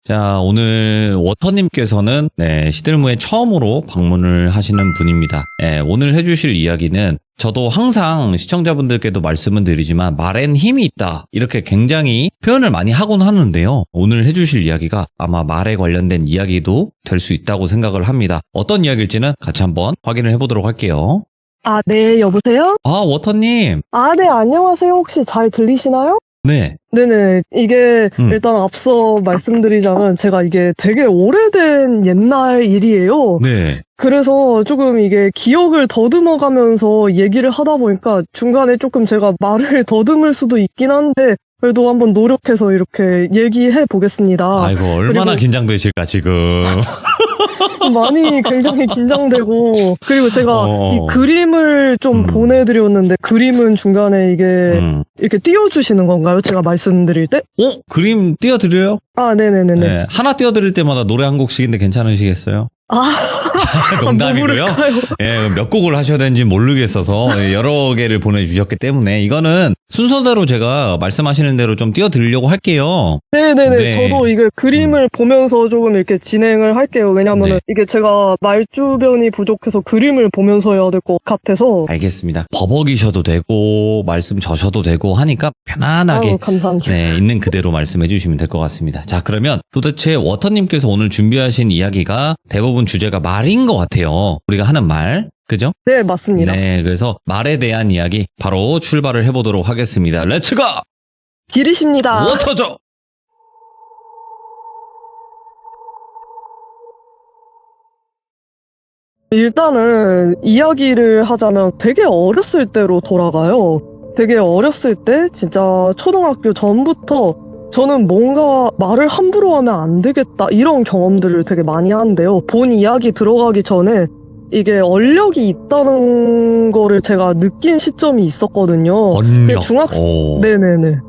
자, 오늘 워터님께서는 시들무에 처음으로 방문을 하시는 분입니다. 오늘 해주실 이야기는 저도 항상 시청자분들께도 말씀은 드리지만 말엔 힘이 있다 이렇게 굉장히 표현을 많이 하곤 하는데요. 오늘 해주실 이야기가 아마 말에 관련된 이야기도 될 수 있다고 생각을 합니다. 어떤 이야기일지는 같이 한번 확인을 해보도록 할게요. 아, 네, 여보세요? 아, 워터님. 아, 네, 안녕하세요. 혹시 잘 들리시나요? 네. 네네. 이게 일단 앞서 말씀드리자면 제가 이게 되게 오래된 옛날 일이에요. 네. 그래서 조금 이게 기억을 더듬어가면서 얘기를 하다 보니까 중간에 조금 제가 말을 더듬을 수도 있긴 한데 그래도 한번 노력해서 이렇게 얘기해 보겠습니다. 아이고, 얼마나 그리고- 긴장되실까, 지금. 많이 굉장히 긴장되고 그리고 제가 이 그림을 좀 보내드렸는데 그림은 중간에 이게 이렇게 띄워주시는 건가요? 제가 말씀드릴 때? 그림 띄워드려요? 아, 네네네네. 네. 하나 띄워드릴 때마다 노래 한 곡씩인데 괜찮으시겠어요? 아, 농담이고요. 뭐 부를까요? 예, 몇 곡을 하셔야 되는지 모르겠어서 여러 개를 보내주셨기 때문에 이거는 순서대로 제가 말씀하시는 대로 좀 띄워드리려고 할게요. 네네네. 네. 저도 이게 그림을 보면서 조금 이렇게 진행을 할게요. 왜냐면은 네. 이게 제가 말주변이 부족해서 그림을 보면서 해야 될 것 같아서. 알겠습니다. 버벅이셔도 되고 말씀 저셔도 되고 하니까 편안하게 아유, 감사합니다. 네, 있는 그대로 말씀해 주시면 될 것 같습니다. 자, 그러면 도대체 워터님께서 오늘 준비하신 이야기가 대부분 주제가 말인 것 같아요. 우리가 하는 말. 그죠? 네, 맞습니다. 네, 그래서 말에 대한 이야기 바로 출발을 해보도록 하겠습니다. 렛츠고! 길이십니다. 워터죠! 일단은 이야기를 하자면 되게 어렸을 때로 돌아가요. 되게 어렸을 때 진짜 초등학교 전부터 저는 뭔가 말을 함부로 하면 안 되겠다 이런 경험들을 되게 많이 하는데요. 본 이야기 들어가기 전에 이게 얼력이 있다는 거를 제가 느낀 시점이 있었거든요. 언력. 중학생 네네네.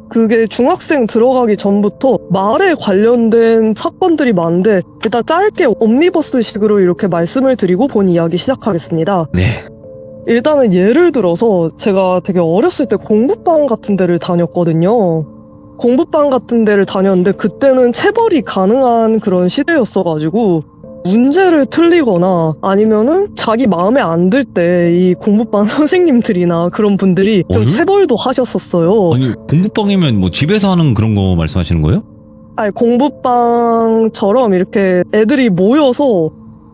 그게 중학생 들어가기 전부터 말에 관련된 사건들이 많은데 일단 짧게 옴니버스식으로 이렇게 말씀을 드리고 본 이야기 시작하겠습니다. 네. 일단은 예를 들어서 제가 되게 어렸을 때 공부방 같은 데를 다녔거든요. 공부방 같은 데를 다녔는데 그때는 체벌이 가능한 그런 시대였어가지고 문제를 틀리거나 아니면은 자기 마음에 안 들 때 이 공부방 선생님들이나 그런 분들이 좀 어휴? 체벌도 하셨었어요. 아니, 공부방이면 뭐 집에서 하는 그런 거 말씀하시는 거예요? 아니, 공부방처럼 이렇게 애들이 모여서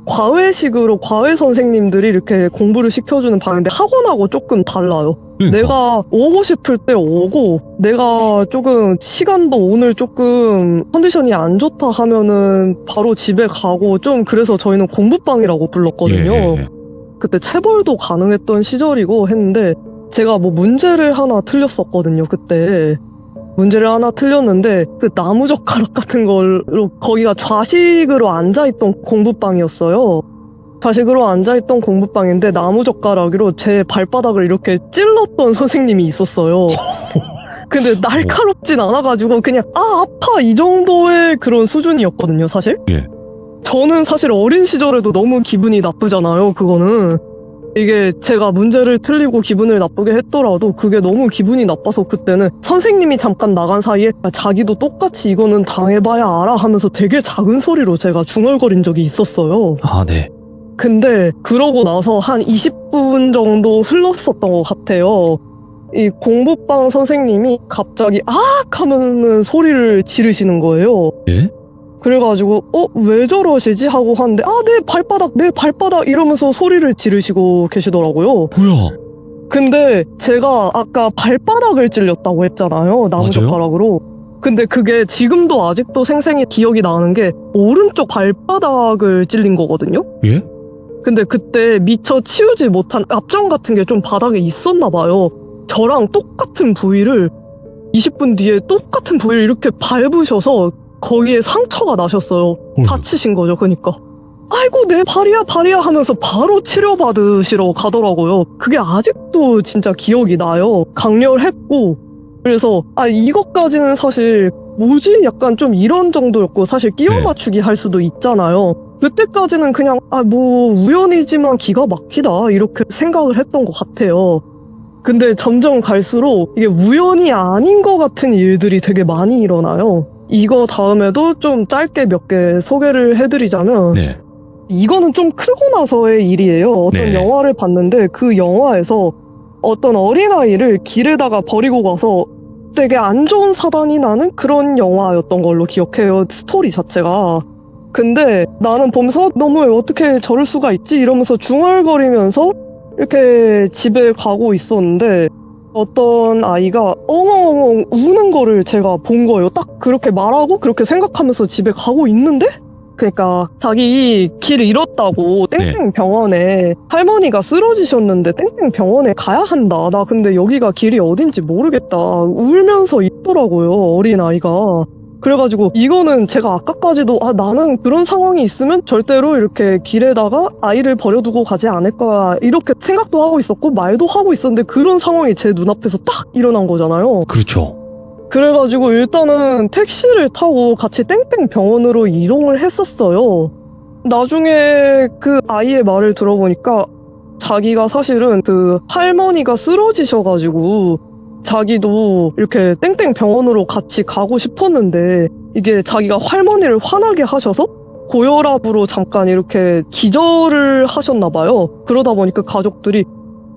과외식으로 과외 선생님들이 이렇게 공부를 시켜주는 방인데 학원하고 조금 달라요. 그러니까. 내가 오고 싶을 때 오고 내가 조금 시간도 오늘 조금 컨디션이 안 좋다 하면은 바로 집에 가고 좀 그래서 저희는 공부방이라고 불렀거든요. 예. 그때 체벌도 가능했던 시절이고 했는데 제가 뭐 문제를 하나 틀렸었거든요. 그때 문제를 하나 틀렸는데 그 나무젓가락 같은 걸로 거기가 좌식으로 앉아있던 공부방이었어요. 좌식으로 앉아있던 공부방인데 나무젓가락으로 제 발바닥을 이렇게 찔렀던 선생님이 있었어요. 근데 날카롭진 않아가지고 그냥 아파 이 정도의 그런 수준이었거든요, 사실. 예. 저는 사실 어린 시절에도 너무 기분이 나쁘잖아요, 그거는. 이게 제가 문제를 틀리고 기분을 나쁘게 했더라도 그게 너무 기분이 나빠서 그때는 선생님이 잠깐 나간 사이에 자기도 똑같이 이거는 당해봐야 알아 하면서 되게 작은 소리로 제가 중얼거린 적이 있었어요. 아, 네. 근데 그러고 나서 한 20분 정도 흘렀었던 것 같아요. 이 공부방 선생님이 갑자기 아악 하면은 소리를 지르시는 거예요. 예? 그래가지고 왜 저러시지? 하고 하는데 내 발바닥 이러면서 소리를 지르시고 계시더라고요. 뭐야? 근데 제가 아까 발바닥을 찔렸다고 했잖아요. 나무젓가락으로. 근데 그게 지금도 아직도 생생히 기억이 나는 게 오른쪽 발바닥을 찔린 거거든요. 예? 근데 그때 미처 치우지 못한 압정 같은 게 좀 바닥에 있었나 봐요. 저랑 똑같은 부위를 20분 뒤에 똑같은 부위를 이렇게 밟으셔서 거기에 상처가 나셨어요. 다치신 거죠, 그러니까. 아이고 내 발이야 하면서 바로 치료받으시러 가더라고요. 그게 아직도 진짜 기억이 나요. 강렬했고 그래서 이것까지는 사실 뭐지? 약간 좀 이런 정도였고 사실 끼워 맞추기 할 수도 있잖아요. 그때까지는 그냥 뭐 우연이지만 기가 막히다 이렇게 생각을 했던 것 같아요. 근데 점점 갈수록 이게 우연이 아닌 것 같은 일들이 되게 많이 일어나요. 이거 다음에도 좀 짧게 몇 개 소개를 해드리자면 네. 이거는 좀 크고 나서의 일이에요. 어떤 네. 영화를 봤는데 그 영화에서 어떤 어린아이를 길에다가 버리고 가서 되게 안 좋은 사단이 나는 그런 영화였던 걸로 기억해요. 스토리 자체가. 근데 나는 보면서 너무 어떻게 저럴 수가 있지? 이러면서 중얼거리면서 이렇게 집에 가고 있었는데 어떤 아이가 엉엉엉 우는 거를 제가 본 거예요. 딱 그렇게 말하고 그렇게 생각하면서 집에 가고 있는데 그러니까 자기 길 잃었다고 땡땡 병원에 할머니가 쓰러지셨는데 땡땡 병원에 가야 한다. 나 근데 여기가 길이 어딘지 모르겠다. 울면서 있더라고요, 어린아이가. 그래가지고 이거는 제가 아까까지도 나는 그런 상황이 있으면 절대로 이렇게 길에다가 아이를 버려두고 가지 않을 거야 이렇게 생각도 하고 있었고 말도 하고 있었는데 그런 상황이 제 눈앞에서 딱 일어난 거잖아요. 그렇죠. 그래가지고 일단은 택시를 타고 같이 땡땡 병원으로 이동을 했었어요. 나중에 그 아이의 말을 들어보니까 자기가 사실은 그 할머니가 쓰러지셔가지고 자기도 이렇게 땡땡 병원으로 같이 가고 싶었는데 이게 자기가 할머니를 화나게 하셔서 고혈압으로 잠깐 이렇게 기절을 하셨나 봐요. 그러다 보니까 가족들이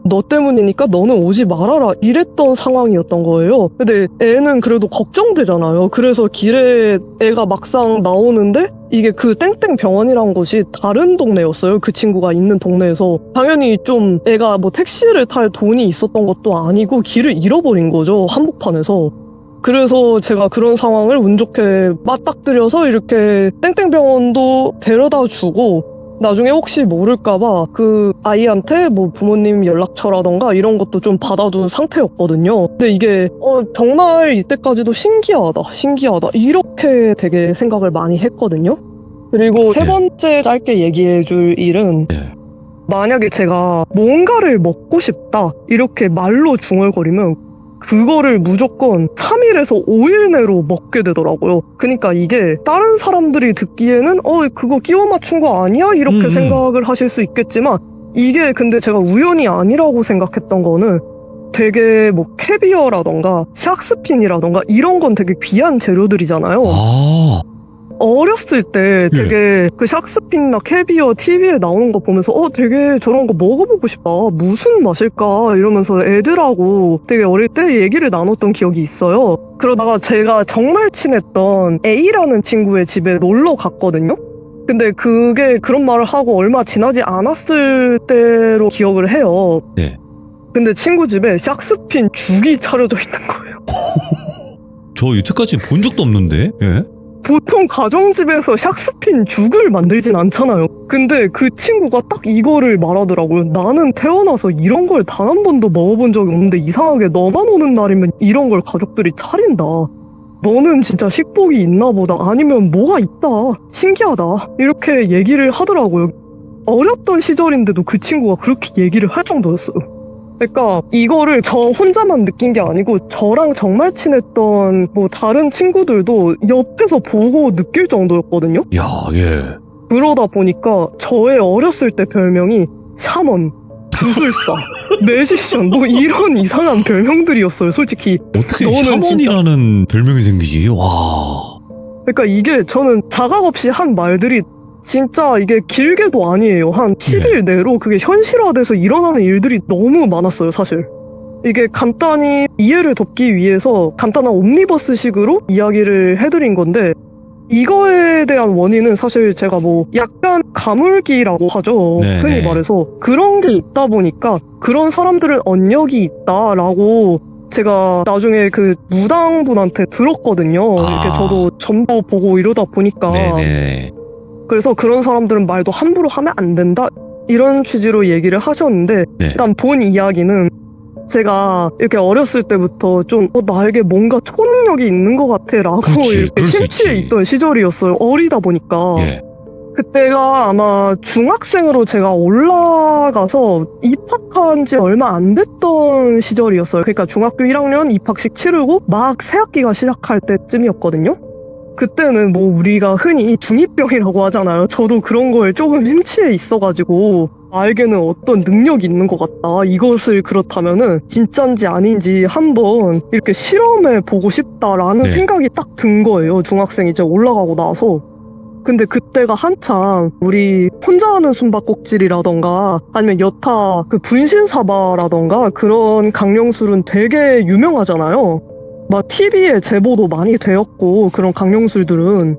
너 때문이니까 너는 오지 말아라 이랬던 상황이었던 거예요. 근데 애는 그래도 걱정되잖아요. 그래서 길에 애가 막상 나오는데 이게 그 땡땡 병원이란 곳이 다른 동네였어요. 그 친구가 있는 동네에서. 당연히 좀 애가 뭐 택시를 탈 돈이 있었던 것도 아니고 길을 잃어버린 거죠. 한복판에서. 그래서 제가 그런 상황을 운 좋게 맞닥뜨려서 이렇게 땡땡 병원도 데려다 주고 나중에 혹시 모를까봐 그 아이한테 뭐 부모님 연락처라던가 이런 것도 좀 받아둔 상태였거든요. 근데 이게 정말 이때까지도 신기하다 이렇게 되게 생각을 많이 했거든요. 그리고 세 번째 짧게 얘기해줄 일은 만약에 제가 뭔가를 먹고 싶다 이렇게 말로 중얼거리면 그거를 무조건 3일에서 5일 내로 먹게 되더라고요. 그러니까 이게 다른 사람들이 듣기에는 그거 끼워 맞춘 거 아니야? 이렇게 생각을 하실 수 있겠지만 이게 근데 제가 우연이 아니라고 생각했던 거는 되게 뭐 캐비어라던가 샥스핀이라던가 이런 건 되게 귀한 재료들이잖아요. 어렸을 때 되게 그 샥스핀이나 캐비어 TV에 나오는 거 보면서 되게 저런 거 먹어보고 싶다. 무슨 맛일까? 이러면서 애들하고 되게 어릴 때 얘기를 나눴던 기억이 있어요. 그러다가 제가 정말 친했던 A라는 친구의 집에 놀러 갔거든요. 근데 그게 그런 말을 하고 얼마 지나지 않았을 때로 기억을 해요. 근데 친구 집에 샥스핀 죽이 차려져 있는 거예요. 저 여태까지 본 적도 없는데? 보통 가정집에서 샥스핀 죽을 만들진 않잖아요. 근데 그 친구가 딱 이거를 말하더라고요. 나는 태어나서 이런 걸 단 한 번도 먹어본 적이 없는데 이상하게 너만 오는 날이면 이런 걸 가족들이 차린다. 너는 진짜 식복이 있나 보다. 아니면 뭐가 있다. 신기하다. 이렇게 얘기를 하더라고요. 어렸던 시절인데도 그 친구가 그렇게 얘기를 할 정도였어요. 그러니까 이거를 저 혼자만 느낀 게 아니고 저랑 정말 친했던 뭐 다른 친구들도 옆에서 보고 느낄 정도였거든요. 그러다 보니까 저의 어렸을 때 별명이 샤먼, 주술사, 매지션 뭐 이런 이상한 별명들이었어요. 솔직히. 어떻게 너는 샤먼이라는 별명이 생기지? 와. 그러니까 이게 저는 자각 없이 한 말들이 진짜 이게 길게도 아니에요. 한 10일 내로 그게 현실화돼서 일어나는 일들이 너무 많았어요, 사실. 이게 간단히 이해를 돕기 위해서 간단한 옴니버스식으로 이야기를 해드린 건데 이거에 대한 원인은 사실 제가 뭐 약간 가물기라고 하죠. 흔히 말해서. 그런 게 있다 보니까 그런 사람들은 언력이 있다라고 제가 나중에 그 무당분한테 들었거든요. 이렇게 저도 점도 보고 이러다 보니까. 그래서 그런 사람들은 말도 함부로 하면 안 된다 이런 취지로 얘기를 하셨는데 일단 본 이야기는 제가 이렇게 어렸을 때부터 좀 나에게 뭔가 초능력이 있는 것 같아 라고 이렇게 심취해 있던 시절이었어요. 어리다 보니까. 그때가 아마 중학생으로 제가 올라가서 입학한 지 얼마 안 됐던 시절이었어요. 그러니까 중학교 1학년 입학식 치르고 막 새학기가 시작할 때쯤이었거든요. 그때는 뭐 우리가 흔히 중2병이라고 하잖아요. 저도 그런 거에 조금 심취해 있어가지고 나에게는 어떤 능력이 있는 것 같다. 이것을 그렇다면은 진짠지 아닌지 한번 이렇게 실험해 보고 싶다라는 네. 생각이 딱 든 거예요. 중학생 이제 올라가고 나서. 근데 그때가 한참 우리 혼자 하는 숨바꼭질이라던가 아니면 여타 그 분신사바라던가 그런 강령술은 되게 유명하잖아요. 막 TV에 제보도 많이 되었고 그런 강령술들은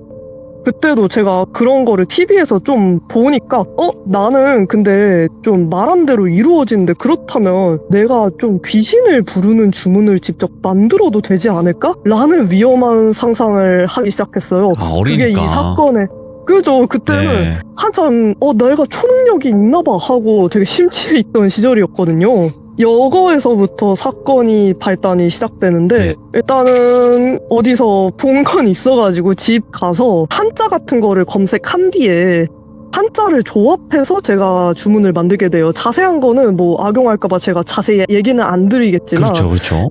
그때도 제가 그런 거를 TV에서 좀 보니까 나는 근데 좀 말한 대로 이루어지는데 그렇다면 내가 좀 귀신을 부르는 주문을 직접 만들어도 되지 않을까? 라는 위험한 상상을 하기 시작했어요. 아, 그게 어리니까. 이 사건에 그죠. 그때는 네. 한참 내가 초능력이 있나 봐 하고 되게 심취해 있던 시절이었거든요. 여거에서부터 사건이 발단이 시작되는데 네. 일단은 어디서 본 건 있어가지고 집 가서 한자 같은 거를 검색한 뒤에 한자를 조합해서 제가 주문을 만들게 돼요. 자세한 거는 뭐 악용할까봐 제가 자세히 얘기는 안 드리겠지만 그렇죠, 그렇죠.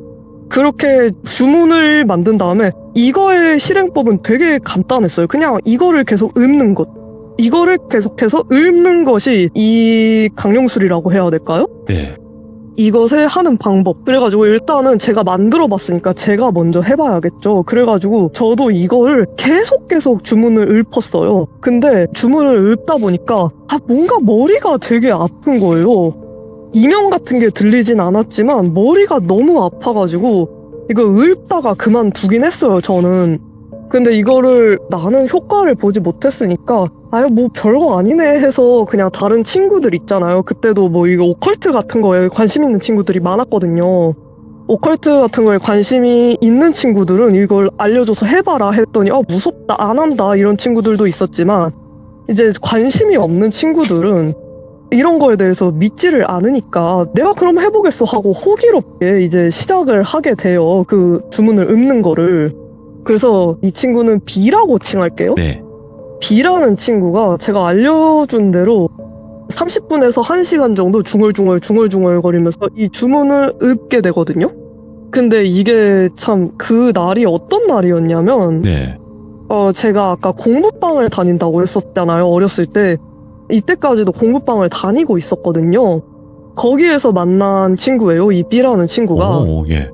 그렇게 주문을 만든 다음에 이거의 실행법은 되게 간단했어요. 그냥 이거를 계속 읊는 것. 이거를 계속해서 읊는 것이 이 강령술이라고 해야 될까요? 네. 이것을 하는 방법. 그래가지고 일단은 제가 만들어봤으니까 제가 먼저 해봐야겠죠. 그래가지고 저도 이거를 계속 주문을 읊었어요. 근데 주문을 읊다 보니까 뭔가 머리가 되게 아픈 거예요. 이명 같은 게 들리진 않았지만 머리가 너무 아파가지고 이거 읊다가 그만두긴 했어요, 저는. 근데 이거를 나는 효과를 보지 못했으니까 뭐 별거 아니네 해서 그냥 다른 친구들 있잖아요. 그때도 뭐 이거 오컬트 같은 거에 관심 있는 친구들이 많았거든요. 오컬트 같은 거에 관심이 있는 친구들은 이걸 알려줘서 해봐라 했더니 무섭다 안 한다 이런 친구들도 있었지만 이제 관심이 없는 친구들은 이런 거에 대해서 믿지를 않으니까 내가 그럼 해보겠어 하고 호기롭게 이제 시작을 하게 돼요. 그 주문을 읊는 거를. 그래서 이 친구는 B라고 칭할게요. 네. B라는 친구가 제가 알려준 대로 30분에서 1시간 정도 중얼중얼 거리면서 이 주문을 읊게 되거든요. 근데 이게 참 그 날이 어떤 날이었냐면 네. 제가 아까 공부방을 다닌다고 했었잖아요. 어렸을 때. 이때까지도 공부방을 다니고 있었거든요. 거기에서 만난 친구예요. 이 B라는 친구가. 오, 예.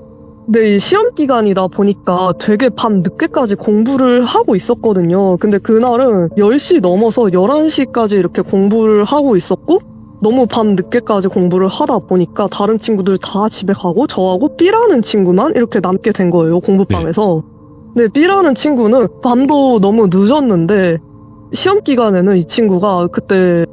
근데 이 시험 기간이다 보니까 되게 밤 늦게까지 공부를 하고 있었거든요. 근데 그날은 10시 넘어서 11시까지 이렇게 공부를 하고 있었고 너무 밤 늦게까지 공부를 하다 보니까 다른 친구들 다 집에 가고 저하고 B라는 친구만 이렇게 남게 된 거예요. 공부방에서. 근데 B라는 친구는 밤도 너무 늦었는데 시험 기간에는 이 친구가 그때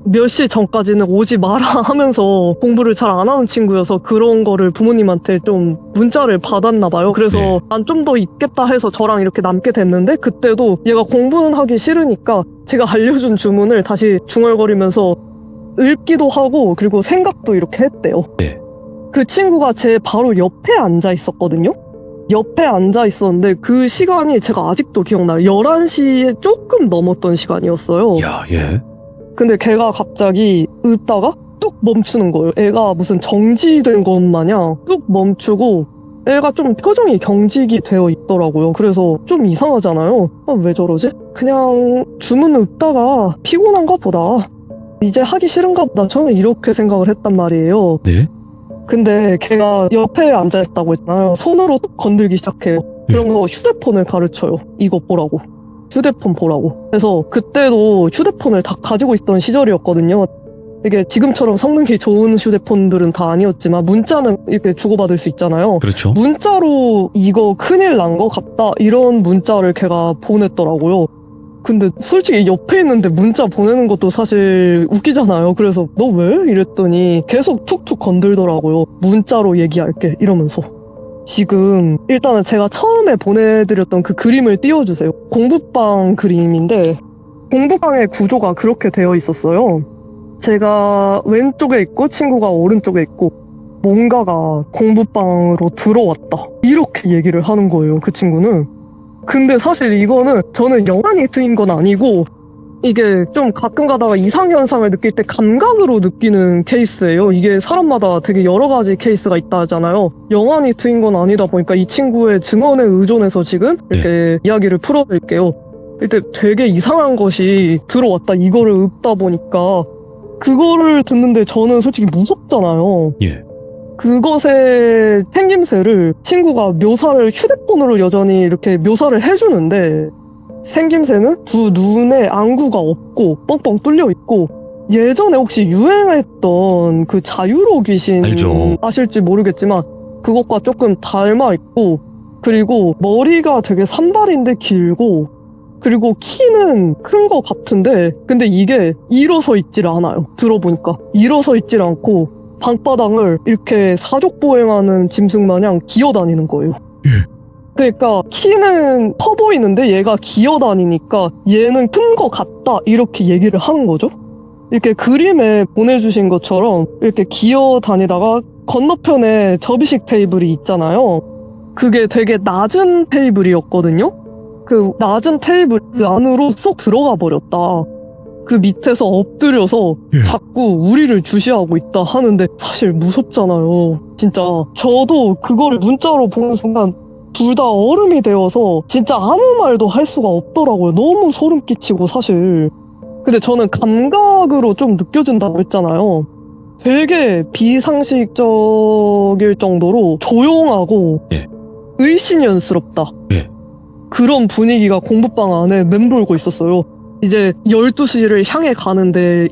몇 시 전까지는 오지 마라 하면서 공부를 잘 안 하는 친구여서 그런 거를 부모님한테 좀 문자를 받았나 봐요. 그래서 네. 난 좀 더 있겠다 해서 저랑 이렇게 남게 됐는데 그때도 얘가 공부는 하기 싫으니까 제가 알려준 주문을 다시 중얼거리면서 읊기도 하고 그리고 생각도 이렇게 했대요. 네. 그 친구가 제 바로 옆에 앉아 있었거든요. 옆에 앉아 있었는데 그 시간이 제가 아직도 기억나요. 11시에 조금 넘었던 시간이었어요. 야, 예. 근데 걔가 갑자기 읊다가 뚝 멈추는 거예요. 애가 무슨 정지된 것 마냥 뚝 멈추고 애가 좀 표정이 경직이 되어 있더라고요. 그래서 좀 이상하잖아요. 왜 저러지? 그냥 주문 읊다가 피곤한가 보다. 이제 하기 싫은가 보다. 저는 이렇게 생각을 했단 말이에요. 네. 근데 걔가 옆에 앉아있다고 했잖아요. 손으로 뚝 건들기 시작해요. 그런 거 휴대폰을 가르쳐요. 이거 보라고. 휴대폰 보라고. 그래서 그때도 휴대폰을 다 가지고 있던 시절이었거든요. 이게 지금처럼 성능이 좋은 휴대폰들은 다 아니었지만 문자는 이렇게 주고받을 수 있잖아요. 그렇죠. 문자로 이거 큰일 난 거 같다 이런 문자를 걔가 보냈더라고요. 근데 솔직히 옆에 있는데 문자 보내는 것도 사실 웃기잖아요. 그래서 너 왜? 이랬더니 계속 툭툭 건들더라고요. 문자로 얘기할게 이러면서. 지금 일단은 제가 처음에 보내드렸던 그 그림을 띄워주세요. 공부방 그림인데 공부방의 구조가 그렇게 되어 있었어요. 제가 왼쪽에 있고 친구가 오른쪽에 있고 뭔가가 공부방으로 들어왔다 이렇게 얘기를 하는 거예요. 그 친구는. 근데 사실 이거는 저는 영안이 트인 건 아니고 이게 좀 가끔 가다가 이상현상을 느낄 때 감각으로 느끼는 케이스예요. 이게 사람마다 되게 여러 가지 케이스가 있다 하잖아요. 영안이 트인 건 아니다 보니까 이 친구의 증언에 의존해서 지금 이렇게 이야기를 풀어드릴게요. 이때 되게 이상한 것이 들어왔다 이거를 읊다 보니까 그거를 듣는데 저는 솔직히 무섭잖아요. 예. 그것의 생김새를 친구가 묘사를 휴대폰으로 여전히 이렇게 묘사를 해주는데 생김새는 두 눈에 안구가 없고 뻥뻥 뚫려 있고 예전에 혹시 유행했던 그 자유로 귀신 알죠. 아실지 모르겠지만 그것과 조금 닮아 있고 그리고 머리가 되게 산발인데 길고 그리고 키는 큰 것 같은데 근데 이게 일어서 있질 않아요. 들어보니까 일어서 있질 않고 방바닥을 이렇게 사족보행하는 짐승 마냥 기어다니는 거예요. 그러니까 키는 커 보이는데 얘가 기어다니니까 얘는 큰 것 같다 이렇게 얘기를 하는 거죠. 이렇게 그림에 보내주신 것처럼 이렇게 기어다니다가 건너편에 접이식 테이블이 있잖아요. 그게 되게 낮은 테이블이었거든요. 그 낮은 테이블 그 안으로 쏙 들어가 버렸다. 그 밑에서 엎드려서 자꾸 우리를 주시하고 있다 하는데 사실 무섭잖아요. 진짜 저도 그거를 문자로 보는 순간 둘 다 얼음이 되어서 진짜 아무 말도 할 수가 없더라고요. 너무 소름 끼치고 사실. 근데 저는 감각으로 좀 느껴진다고 했잖아요. 되게 비상식적일 정도로 조용하고 예. 을씨년스럽다. 예. 그런 분위기가 공부방 안에 맴돌고 있었어요. 이제 12시를 향해 가는데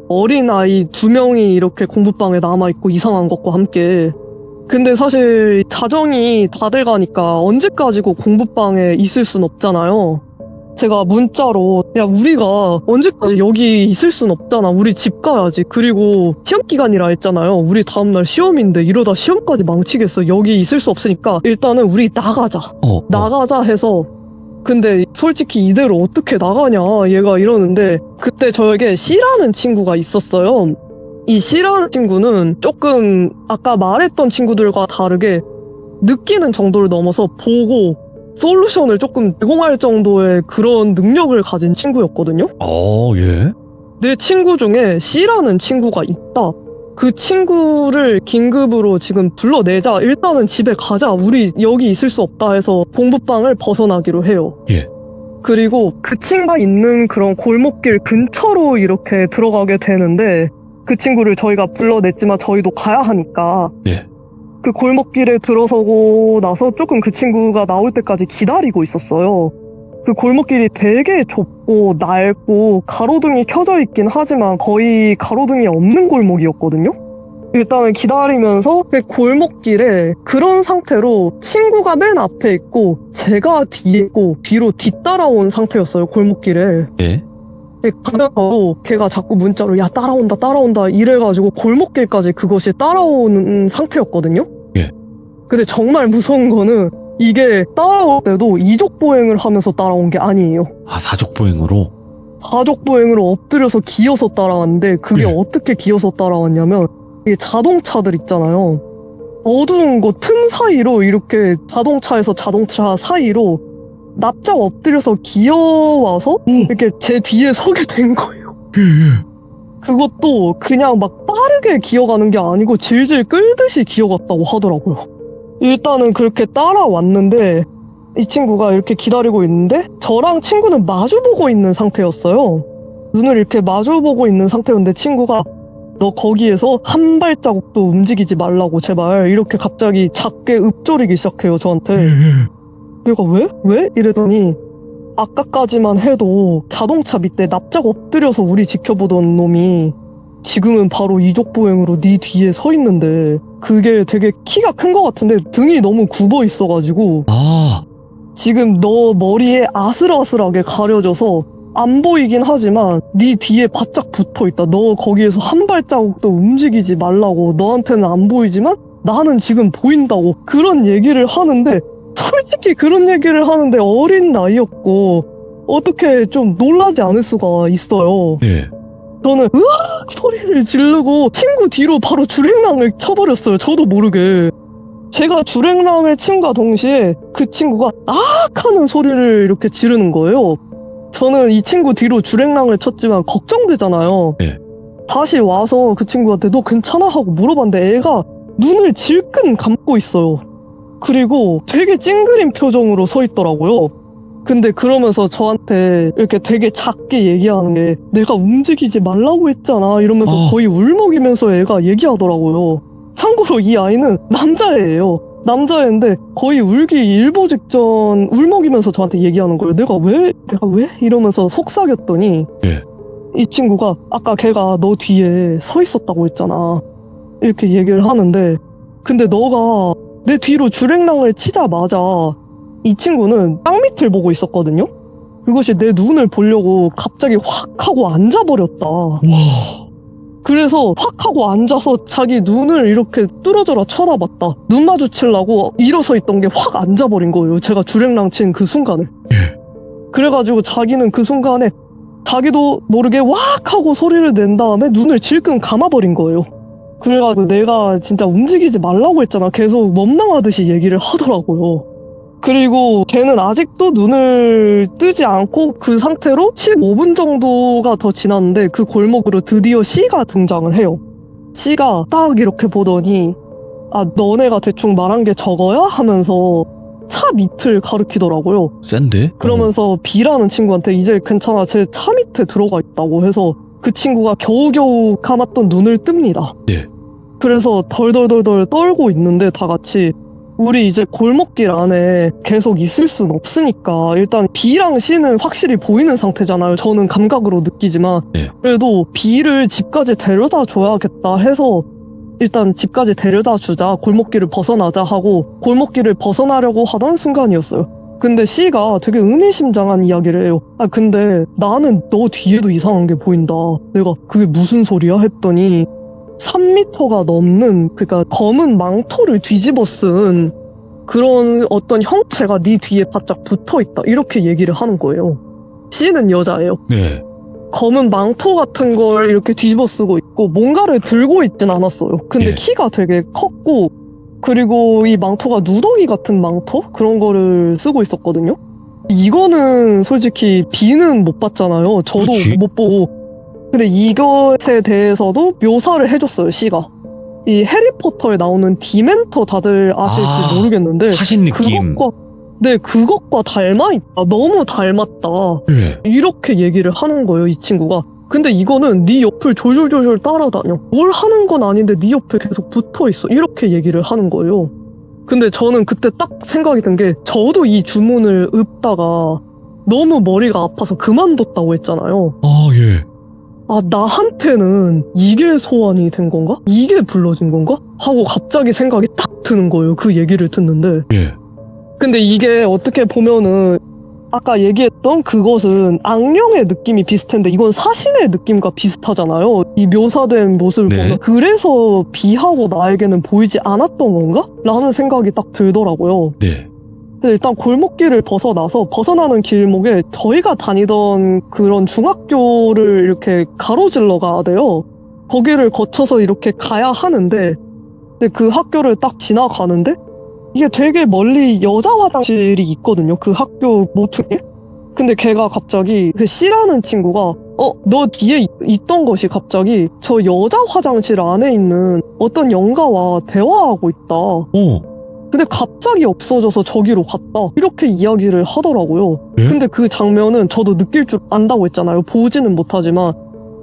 어린아이 2명이 이렇게 공부방에 남아있고 이상한 것과 함께. 근데 사실 자정이 다 돼가니까 언제까지고 공부방에 있을 순 없잖아요. 제가 문자로 야 우리가 언제까지 여기 있을 순 없잖아. 우리 집 가야지. 그리고 시험 기간이라 했잖아요. 우리 다음날 시험인데 이러다 시험까지 망치겠어. 여기 있을 수 없으니까 일단은 우리 나가자. 나가자 해서 근데 솔직히 이대로 어떻게 나가냐 얘가 이러는데 그때 저에게 C라는 친구가 있었어요. 이 C라는 친구는 조금 아까 말했던 친구들과 다르게 느끼는 정도를 넘어서 보고 솔루션을 조금 제공할 정도의 그런 능력을 가진 친구였거든요. 예. 내 친구 중에 C라는 친구가 있다. 그 친구를 긴급으로 지금 불러내자. 일단은 집에 가자. 우리 여기 있을 수 없다 해서 공부방을 벗어나기로 해요. 예. 그리고 그 친구가 있는 그런 골목길 근처로 이렇게 들어가게 되는데 그 친구를 저희가 불러냈지만 저희도 가야 하니까 예. 그 골목길에 들어서고 나서 조금 그 친구가 나올 때까지 기다리고 있었어요. 그 골목길이 되게 좁고 낡고 가로등이 켜져 있긴 하지만 거의 가로등이 없는 골목이었거든요. 일단은 기다리면서 그 골목길에 그런 상태로 친구가 맨 앞에 있고 제가 뒤에 있고 뒤로 뒤따라온 상태였어요. 골목길에. 예. 가면서도 걔가 자꾸 문자로 야 따라온다 따라온다 이래가지고 골목길까지 그것이 따라오는 상태였거든요. 예. 근데 정말 무서운 거는 이게 따라올 때도 이족보행을 하면서 따라온 게 아니에요. 아, 사족보행으로? 사족보행으로 엎드려서 기어서 따라왔는데 그게 예. 어떻게 기어서 따라왔냐면 이게 자동차들 있잖아요. 어두운 거 틈 사이로 이렇게 자동차에서 자동차 사이로 납작 엎드려서 기어와서 이렇게 제 뒤에 서게 된 거예요. 그것도 그냥 막 빠르게 기어가는 게 아니고 질질 끌듯이 기어갔다고 하더라고요. 일단은 그렇게 따라왔는데 이 친구가 이렇게 기다리고 있는데 저랑 친구는 마주보고 있는 상태였어요. 눈을 이렇게 마주보고 있는 상태였는데 친구가 너 거기에서 한 발자국도 움직이지 말라고 제발 이렇게 갑자기 작게 읊조리기 시작해요 저한테. 내가 왜? 왜? 이러더니 아까까지만 해도 자동차 밑에 납작 엎드려서 우리 지켜보던 놈이 지금은 바로 이족보행으로 네 뒤에 서 있는데 그게 되게 키가 큰 것 같은데 등이 너무 굽어 있어가지고 지금 너 머리에 아슬아슬하게 가려져서 안 보이긴 하지만 네 뒤에 바짝 붙어있다. 너 거기에서 한 발자국도 움직이지 말라고. 너한테는 안 보이지만 나는 지금 보인다고. 그런 얘기를 하는데 솔직히 그런 얘기를 하는데 어린 나이였고 어떻게 좀 놀라지 않을 수가 있어요. 예. 저는 으악 소리를 지르고 친구 뒤로 바로 줄행랑을 쳐버렸어요. 저도 모르게. 제가 줄행랑을 침과 동시에 그 친구가 아악 하는 소리를 이렇게 지르는 거예요. 저는 이 친구 뒤로 줄행랑을 쳤지만 걱정되잖아요. 예. 다시 와서 그 친구한테 너 괜찮아? 하고 물어봤는데 애가 눈을 질끈 감고 있어요. 그리고 되게 찡그린 표정으로 서 있더라고요. 근데 그러면서 저한테 이렇게 되게 작게 얘기하는 게 내가 움직이지 말라고 했잖아 이러면서 거의 울먹이면서 애가 얘기하더라고요. 참고로 이 아이는 남자애예요. 남자애인데 거의 울기 일보 직전 울먹이면서 저한테 얘기하는 거예요. 내가 왜? 이러면서 속삭였더니 예. 이 친구가 아까 걔가 너 뒤에 서 있었다고 했잖아. 이렇게 얘기를 하는데 근데 너가 내 뒤로 주랭랑을 치자마자 이 친구는 땅 밑을 보고 있었거든요? 그것이 내 눈을 보려고 갑자기 확 하고 앉아버렸다. 와. 그래서 확 하고 앉아서 자기 눈을 이렇게 뚫어져라 쳐다봤다. 눈 마주치려고 일어서 있던 게 확 앉아버린 거예요. 제가 주랭랑 친 그 순간을. 예. 그래가지고 자기는 그 순간에 자기도 모르게 왁 하고 소리를 낸 다음에 눈을 질끈 감아버린 거예요. 그래가지고 내가 진짜 움직이지 말라고 했잖아. 계속 멈망하듯이 얘기를 하더라고요. 그리고 걔는 아직도 눈을 뜨지 않고 그 상태로 15분 정도가 더 지났는데 그 골목으로 드디어 C가 등장을 해요. C가 딱 이렇게 보더니 아 너네가 대충 말한 게 저거야? 하면서 차 밑을 가리키더라고요. 센데? 그러면서 B라는 친구한테 이제 괜찮아 제 차 밑에 들어가 있다고 해서 그 친구가 겨우겨우 감았던 눈을 뜹니다. 네. 그래서 덜덜덜덜 떨고 있는데 다 같이 우리 이제 골목길 안에 계속 있을 순 없으니까 일단 B랑 C는 확실히 보이는 상태잖아요. 저는 감각으로 느끼지만 네. 그래도 B를 집까지 데려다 줘야겠다 해서 일단 집까지 데려다 주자 골목길을 벗어나자 하고 골목길을 벗어나려고 하던 순간이었어요. 근데 C가 되게 의미심장한 이야기를 해요. 아 근데 나는 너 뒤에도 이상한 게 보인다. 내가 그게 무슨 소리야 했더니 3m가 넘는 그러니까 검은 망토를 뒤집어 쓴 그런 어떤 형체가 네 뒤에 바짝 붙어있다 이렇게 얘기를 하는 거예요. C는 여자예요. 네. 검은 망토 같은 걸 이렇게 뒤집어 쓰고 있고 뭔가를 들고 있진 않았어요. 근데 예. 키가 되게 컸고 그리고 이 망토가 누더기 같은 망토? 그런 거를 쓰고 있었거든요. 이거는 솔직히 B는 못 봤잖아요. 저도 그렇지. 못 보고 근데 이것에 대해서도 묘사를 해줬어요, C가. 이 해리포터에 나오는 디멘터 다들 아실지 모르겠는데 사신 느낌. 그것과 닮아있다. 너무 닮았다. 네. 이렇게 얘기를 하는 거예요, 이 친구가. 근데 이거는 네 옆을 졸졸졸졸 따라다녀. 뭘 하는 건 아닌데 네 옆에 계속 붙어있어. 이렇게 얘기를 하는 거예요. 근데 저는 그때 딱 생각이 든 게 저도 이 주문을 읊다가 너무 머리가 아파서 그만뒀다고 했잖아요. 아, 예. 아, 나한테는 이게 소환이 된 건가? 이게 불러진 건가? 하고 갑자기 생각이 딱 드는 거예요. 그 얘기를 듣는데. 예. 근데 이게 어떻게 보면은 아까 얘기했던 그것은 악령의 느낌이 비슷한데 이건 사신의 느낌과 비슷하잖아요. 이 묘사된 모습을 네. 보면 그래서 B하고 나에게는 보이지 않았던 건가? 라는 생각이 딱 들더라고요. 네. 근데 일단 골목길을 벗어나는 길목에 저희가 다니던 그런 중학교를 이렇게 가로질러 가야 돼요. 거기를 거쳐서 이렇게 가야 하는데 근데 그 학교를 딱 지나가는데 이게 되게 멀리 여자 화장실이 있거든요. 그 학교 모퉁이에. 근데 걔가 갑자기 그 C라는 친구가 너 뒤에 있던 것이 갑자기 저 여자 화장실 안에 있는 어떤 영가와 대화하고 있다. 근데 갑자기 없어져서 저기로 갔다. 이렇게 이야기를 하더라고요. 예? 근데 그 장면은 저도 느낄 줄 안다고 했잖아요. 보지는 못하지만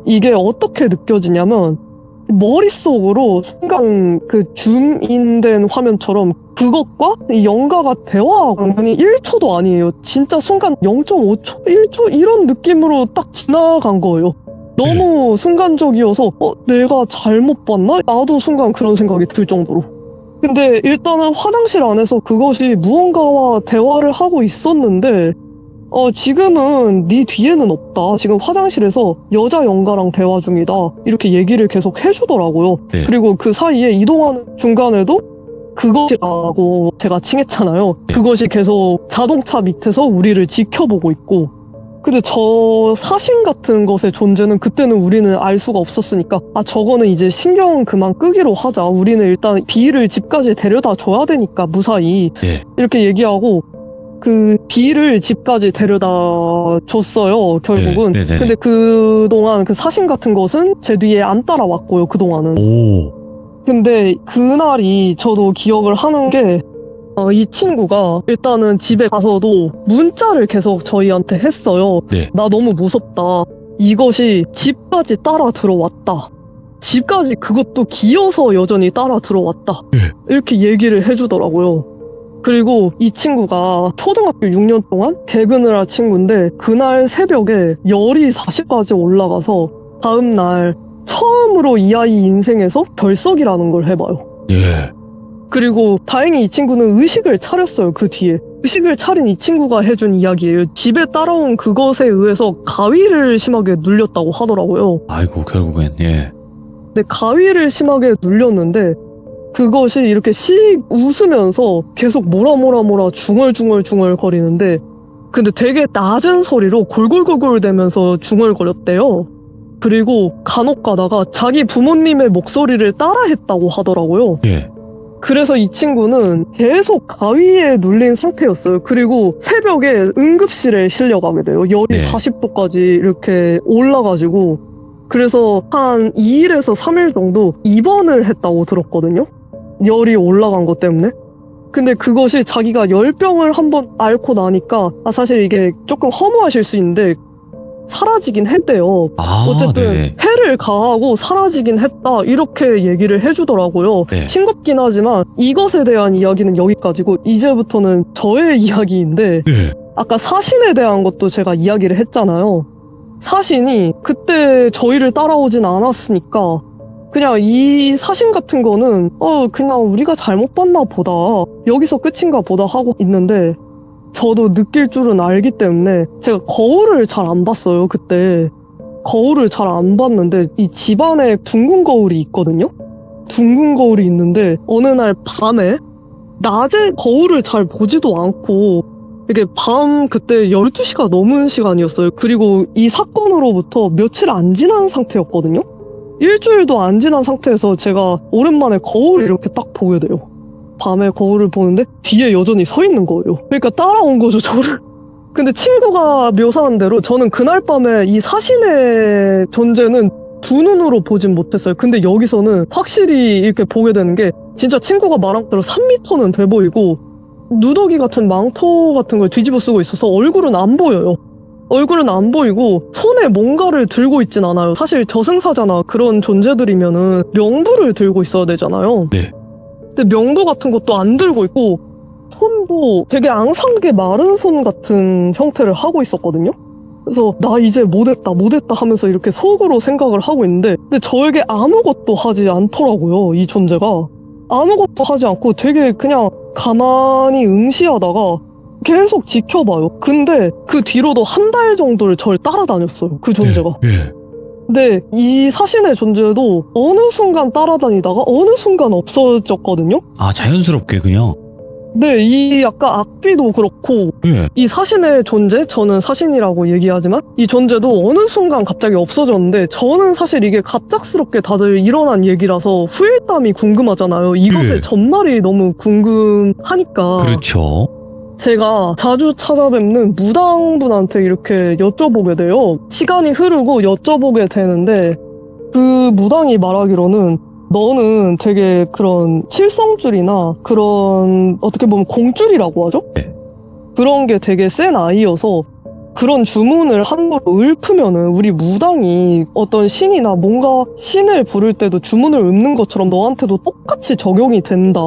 이게 어떻게 느껴지냐면 머릿속으로 순간 그 줌인된 화면처럼 그것과 이 영가가 대화하고 장면이 1초도 아니에요. 진짜 순간 0.5초? 1초? 이런 느낌으로 딱 지나간 거예요. 너무 순간적이어서 내가 잘못 봤나? 나도 순간 그런 생각이 들 정도로. 근데 일단은 화장실 안에서 그것이 무언가와 대화를 하고 있었는데 지금은 네 뒤에는 없다. 지금 화장실에서 여자 영가랑 대화 중이다. 이렇게 얘기를 계속 해주더라고요. 네. 그리고 그 사이에 이동하는 중간에도 그것이라고 제가 칭했잖아요. 네. 그것이 계속 자동차 밑에서 우리를 지켜보고 있고 근데 저 사신 같은 것의 존재는 그때는 우리는 알 수가 없었으니까 저거는 이제 신경 그만 끄기로 하자. 우리는 일단 B를 집까지 데려다 줘야 되니까 무사히 예. 이렇게 얘기하고 그 B를 집까지 데려다 줬어요. 결국은. 네, 네, 네. 근데 그동안 그 사신 같은 것은 제 뒤에 안 따라왔고요. 그동안은. 오. 근데 그날이 저도 기억을 하는 게 이 친구가 일단은 집에 가서도 문자를 계속 저희한테 했어요. 네. 나 너무 무섭다. 이것이 집까지 따라 들어왔다. 집까지 그것도 기어서 여전히 따라 들어왔다. 네. 이렇게 얘기를 해주더라고요. 그리고 이 친구가 초등학교 6년 동안 개근을 한 친구인데 그날 새벽에 열이 40까지 올라가서 다음날 처음으로 이 아이 인생에서 결석이라는 걸 해봐요. 예. 그리고 다행히 이 친구는 의식을 차렸어요. 그 뒤에. 의식을 차린 이 친구가 해준 이야기예요. 집에 따라온 그것에 의해서 가위를 심하게 눌렸다고 하더라고요. 아이고, 결국엔, 예. 근데 가위를 심하게 눌렸는데 그것이 이렇게 씩 웃으면서 계속 뭐라 중얼중얼 거리는데 근데 되게 낮은 소리로 골골골골 대면서 중얼거렸대요. 그리고 간혹 가다가 자기 부모님의 목소리를 따라했다고 하더라고요. 예. 그래서 이 친구는 계속 가위에 눌린 상태였어요. 그리고 새벽에 응급실에 실려가게 돼요. 열이 네. 40도까지 이렇게 올라가지고 그래서 한 2일에서 3일 정도 입원을 했다고 들었거든요. 열이 올라간 것 때문에. 근데 그것이 자기가 열병을 한번 앓고 나니까 사실 이게 조금 허무하실 수 있는데 사라지긴 했대요. 아, 어쨌든 네. 해를 가하고 사라지긴 했다 이렇게 얘기를 해주더라고요. 네. 싱겁긴 하지만 이것에 대한 이야기는 여기까지고 이제부터는 저의 이야기인데 네. 아까 사신에 대한 것도 제가 이야기를 했잖아요. 사신이 그때 저희를 따라오진 않았으니까 그냥 이 사신 같은 거는 그냥 우리가 잘못 봤나 보다 여기서 끝인가 보다 하고 있는데 저도 느낄 줄은 알기 때문에 제가 거울을 잘 안 봤어요. 그때 거울을 잘 안 봤는데 이 집안에 둥근 거울이 있거든요. 둥근 거울이 있는데 어느 날 밤에 낮에 거울을 잘 보지도 않고 이게 밤 그때 12시가 넘은 시간이었어요. 그리고 이 사건으로부터 며칠 안 지난 상태였거든요. 일주일도 안 지난 상태에서 제가 오랜만에 거울을 이렇게 딱 보게 돼요. 밤에 거울을 보는데 뒤에 여전히 서 있는 거예요. 그러니까 따라온 거죠, 저를. 근데 친구가 묘사한 대로 저는 그날 밤에 이 사신의 존재는 두 눈으로 보진 못했어요. 근데 여기서는 확실히 이렇게 보게 되는 게 진짜 친구가 말한 대로 3m는 돼 보이고 누더기 같은 망토 같은 걸 뒤집어 쓰고 있어서 얼굴은 안 보여요. 얼굴은 안 보이고 손에 뭔가를 들고 있진 않아요. 사실 저승사자나 그런 존재들이면은 명부를 들고 있어야 되잖아요. 네. 근데 명부 같은 것도 안 들고 있고 손도 되게 앙상하게 마른 손 같은 형태를 하고 있었거든요. 그래서 나 이제 못했다 하면서 이렇게 속으로 생각을 하고 있는데 근데 저에게 아무것도 하지 않더라고요. 이 존재가 아무것도 하지 않고 되게 그냥 가만히 응시하다가 계속 지켜봐요. 근데 그 뒤로도 한 달 정도를 저를 따라다녔어요. 그 존재가. 예. 근데 이 사신의 존재도 어느 순간 따라다니다가 어느 순간 없어졌거든요. 아, 자연스럽게 그냥. 네, 이 약간 악귀도 그렇고 예. 이 사신의 존재, 저는 사신이라고 얘기하지만 이 존재도 어느 순간 갑자기 없어졌는데 저는 사실 이게 갑작스럽게 다들 일어난 얘기라서 후일담이 궁금하잖아요. 이것의 네. 전말이 너무 궁금하니까 그렇죠. 제가 자주 찾아뵙는 무당분한테 이렇게 여쭤보게 돼요. 시간이 흐르고 여쭤보게 되는데 그 무당이 말하기로는 너는 되게 그런 칠성줄이나 그런 어떻게 보면 공줄이라고 하죠? 네. 그런 게 되게 센 아이여서 그런 주문을 함부로 읊으면은 우리 무당이 어떤 신이나 뭔가 신을 부를 때도 주문을 읊는 것처럼 너한테도 똑같이 적용이 된다.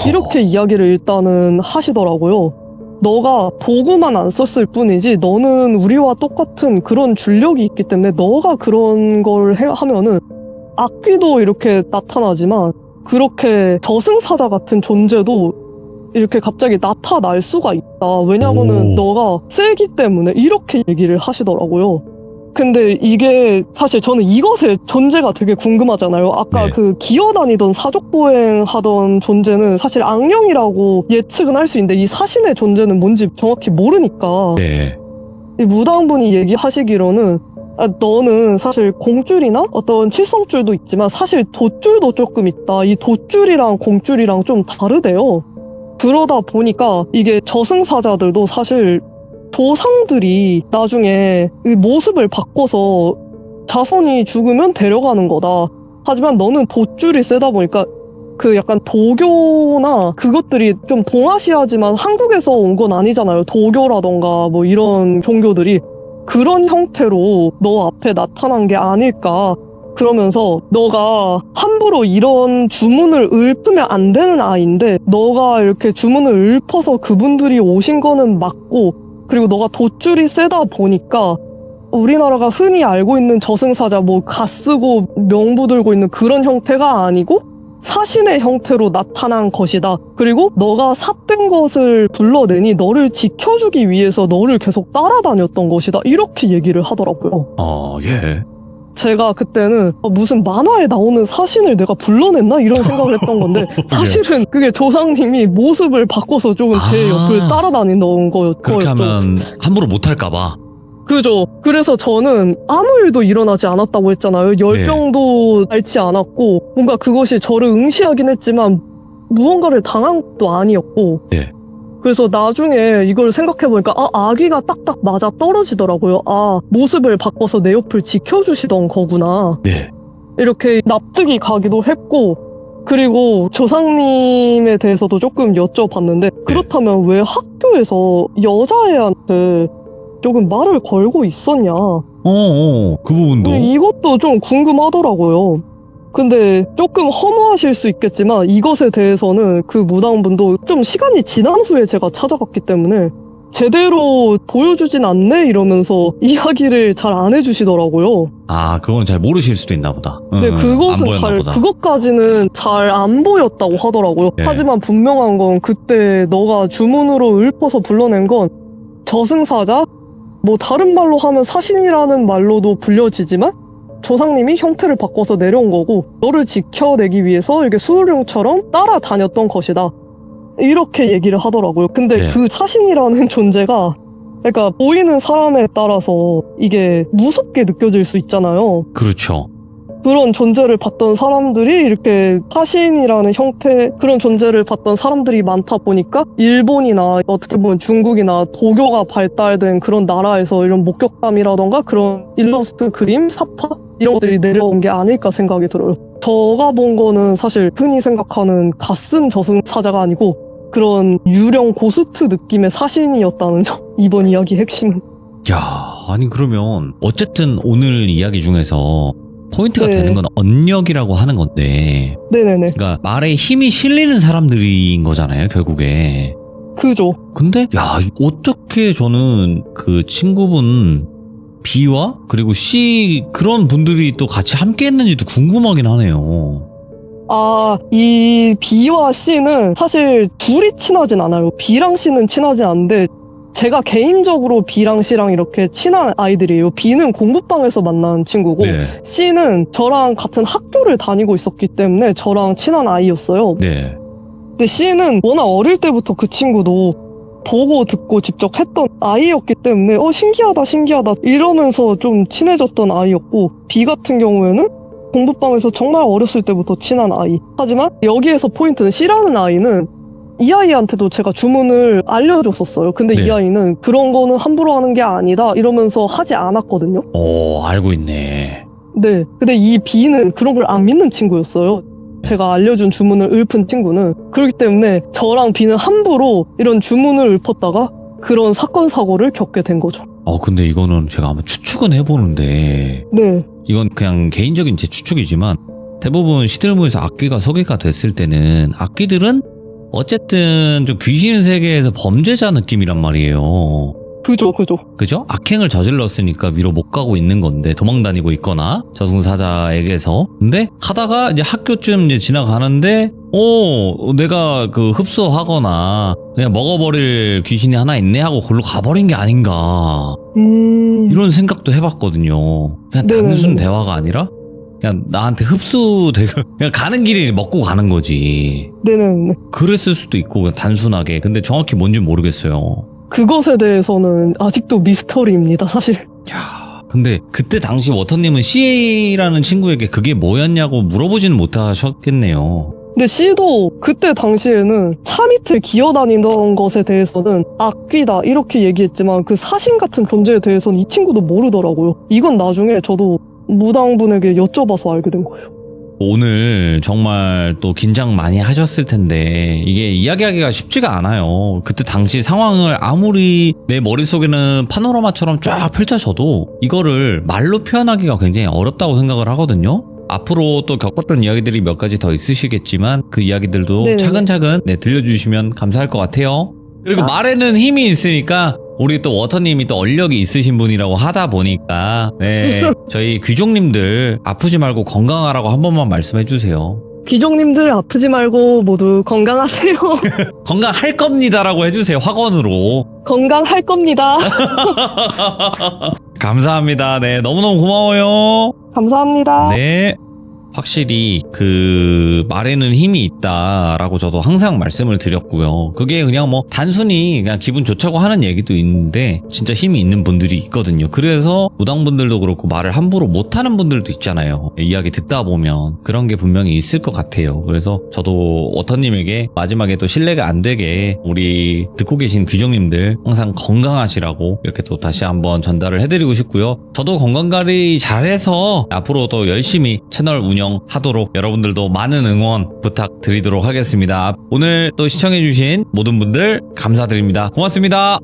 이렇게 이야기를 일단은 하시더라고요. 너가 도구만 안 썼을 뿐이지 너는 우리와 똑같은 그런 줄력이 있기 때문에 너가 그런 걸 하면은 악귀도 이렇게 나타나지만 그렇게 저승사자 같은 존재도 이렇게 갑자기 나타날 수가 있다. 왜냐면은 너가 세기 때문에 이렇게 얘기를 하시더라고요. 근데 이게 사실 저는 이것의 존재가 되게 궁금하잖아요. 아까 네. 그 기어다니던 사족보행 하던 존재는 사실 악령이라고 예측은 할 수 있는데 이 사신의 존재는 뭔지 정확히 모르니까 네. 이 무당분이 얘기하시기로는 너는 사실 공줄이나 어떤 칠성줄도 있지만 사실 돛줄도 조금 있다. 이 돛줄이랑 공줄이랑 좀 다르대요. 그러다 보니까 이게 저승사자들도 사실 조상들이 나중에 이 모습을 바꿔서 자손이 죽으면 데려가는 거다. 하지만 너는 돛줄이 세다 보니까 그 약간 도교나 그것들이 좀 동아시아지만 한국에서 온 건 아니잖아요. 도교라던가 뭐 이런 종교들이 그런 형태로 너 앞에 나타난 게 아닐까. 그러면서 너가 함부로 이런 주문을 읊으면 안 되는 아이인데 너가 이렇게 주문을 읊어서 그분들이 오신 거는 맞고, 그리고 너가 돛줄이 세다 보니까 우리나라가 흔히 알고 있는 저승사자 뭐 가 쓰고 명부 들고 있는 그런 형태가 아니고 사신의 형태로 나타난 것이다. 그리고 너가 삿된 것을 불러내니 너를 지켜주기 위해서 너를 계속 따라다녔던 것이다. 이렇게 얘기를 하더라고요. 예. 제가 그때는 무슨 만화에 나오는 사신을 내가 불러냈나? 이런 생각을 했던 건데 사실은 그게 조상님이 모습을 바꿔서 조금 제 옆을 따라다니는 거였죠. 그렇게 하면 함부로 못할까봐. 그죠. 그래서 저는 아무 일도 일어나지 않았다고 했잖아요. 열병도 앓지 않았고 뭔가 그것이 저를 응시하긴 했지만 무언가를 당한 것도 아니었고 네. 그래서 나중에 이걸 생각해보니까 아기가 딱딱 맞아 떨어지더라고요. 모습을 바꿔서 내 옆을 지켜주시던 거구나. 네. 이렇게 납득이 가기도 했고, 그리고 조상님에 대해서도 조금 여쭤봤는데 그렇다면 왜 학교에서 여자애한테 조금 말을 걸고 있었냐. 그 부분도. 이것도 좀 궁금하더라고요. 근데 조금 허무하실 수 있겠지만 이것에 대해서는 그 무당분도 좀 시간이 지난 후에 제가 찾아갔기 때문에 제대로 보여주진 않네 이러면서 이야기를 잘 안 해주시더라고요. 그건 잘 모르실 수도 있나 보다. 네, 그것까지는 잘 안 보였다고 하더라고요. 네. 하지만 분명한 건 그때 너가 주문으로 읊어서 불러낸 건 저승사자? 뭐 다른 말로 하면 사신이라는 말로도 불려지지만 조상님이 형태를 바꿔서 내려온 거고 너를 지켜내기 위해서 이렇게 수호령처럼 따라다녔던 것이다. 이렇게 얘기를 하더라고요. 근데 그 사신이라는 존재가 그러니까 보이는 사람에 따라서 이게 무섭게 느껴질 수 있잖아요. 그렇죠. 그런 존재를 봤던 사람들이 이렇게 사신이라는 형태 그런 존재를 봤던 사람들이 많다 보니까 일본이나 어떻게 보면 중국이나 도교가 발달된 그런 나라에서 이런 목격담이라던가 그런 일러스트 그림, 사파 이런 것들이 내려온 게 아닐까 생각이 들어요. 제가 본 거는 사실 흔히 생각하는 갓쓴 저승사자가 아니고 그런 유령 고스트 느낌의 사신이었다는 점. 이번 이야기 핵심은. 아니 그러면 어쨌든 오늘 이야기 중에서 포인트가 네. 되는 건 언력이라고 하는 건데, 네네네. 그러니까 말에 힘이 실리는 사람들인 거잖아요, 결국에. 그죠. 근데 어떻게 저는 그 친구분 B와 그리고 C 그런 분들이 또 같이 함께 했는지도 궁금하긴 하네요. 이 B와 C는 사실 둘이 친하진 않아요. B랑 C는 친하진 않은데 제가 개인적으로 B랑 C랑 이렇게 친한 아이들이에요. B는 공부방에서 만난 친구고 네. C는 저랑 같은 학교를 다니고 있었기 때문에 저랑 친한 아이였어요. 네. 근데 C는 워낙 어릴 때부터 그 친구도 보고 듣고 직접 했던 아이였기 때문에 신기하다 이러면서 좀 친해졌던 아이였고 B 같은 경우에는 공부방에서 정말 어렸을 때부터 친한 아이. 하지만 여기에서 포인트는 C라는 아이는 이 아이한테도 제가 주문을 알려줬었어요. 근데 이 아이는 그런 거는 함부로 하는 게 아니다 이러면서 하지 않았거든요. 알고 있네. 네. 근데 이 B는 그런 걸 안 믿는 친구였어요. 제가 알려준 주문을 읊은 친구는. 그렇기 때문에 저랑 B는 함부로 이런 주문을 읊었다가 그런 사건 사고를 겪게 된 거죠. 근데 이거는 제가 한번 추측은 해보는데, 네. 이건 그냥 개인적인 제 추측이지만 대부분 시들무에서 악귀가 소개가 됐을 때는 악귀들은 어쨌든 좀 귀신 세계에서 범죄자 느낌이란 말이에요. 그죠. 악행을 저질렀으니까 위로 못 가고 있는 건데 도망다니고 있거나 저승사자에게서. 근데 하다가 이제 학교쯤 이제 지나가는데 내가 그 흡수하거나 그냥 먹어버릴 귀신이 하나 있네 하고 걸로 가버린 게 아닌가 이런 생각도 해봤거든요. 그냥 단순 대화가 아니라 그냥 나한테 흡수되고 그냥 가는 길에 먹고 가는 거지. 네네. 그랬을 수도 있고 그냥 단순하게. 근데 정확히 뭔지 모르겠어요. 그것에 대해서는 아직도 미스터리입니다, 사실. 근데 그때 당시 워터님은 C라는 친구에게 그게 뭐였냐고 물어보지는 못하셨겠네요. 근데 C도 그때 당시에는 차 밑을 기어다니던 것에 대해서는 악귀다 이렇게 얘기했지만 그 사신 같은 존재에 대해서는 이 친구도 모르더라고요. 이건 나중에 저도 무당분에게 여쭤봐서 알게 된 거예요. 오늘 정말 또 긴장 많이 하셨을 텐데 이게 이야기하기가 쉽지가 않아요. 그때 당시 상황을 아무리 내 머릿속에는 파노라마처럼 쫙 펼쳐져도 이거를 말로 표현하기가 굉장히 어렵다고 생각을 하거든요. 앞으로 또 겪었던 이야기들이 몇 가지 더 있으시겠지만 그 이야기들도 네네. 차근차근 들려주시면 감사할 것 같아요. 그리고 말에는 힘이 있으니까 우리 또 워터님이 또 얼력이 있으신 분이라고 하다 보니까 저희 귀족님들 아프지 말고 건강하라고 한 번만 말씀해 주세요. 귀족님들 아프지 말고 모두 건강하세요. 건강할 겁니다라고 해주세요. 확언으로. 건강할 겁니다. 감사합니다. 네, 너무너무 고마워요. 감사합니다. 네. 확실히 그 말에는 힘이 있다라고 저도 항상 말씀을 드렸고요. 그게 그냥 뭐 단순히 그냥 기분 좋자고 하는 얘기도 있는데 진짜 힘이 있는 분들이 있거든요. 그래서 무당분들도 그렇고 말을 함부로 못하는 분들도 있잖아요. 이야기 듣다 보면 그런 게 분명히 있을 것 같아요. 그래서 저도 워터님에게 마지막에 또 신뢰가 안 되게 우리 듣고 계신 귀족님들 항상 건강하시라고 이렇게 또 다시 한번 전달을 해드리고 싶고요. 저도 건강관리 잘해서 앞으로 또 열심히 채널 운영하도록 여러분들도 많은 응원 부탁드리도록 하겠습니다. 오늘 또 시청해주신 모든 분들 감사드립니다. 고맙습니다.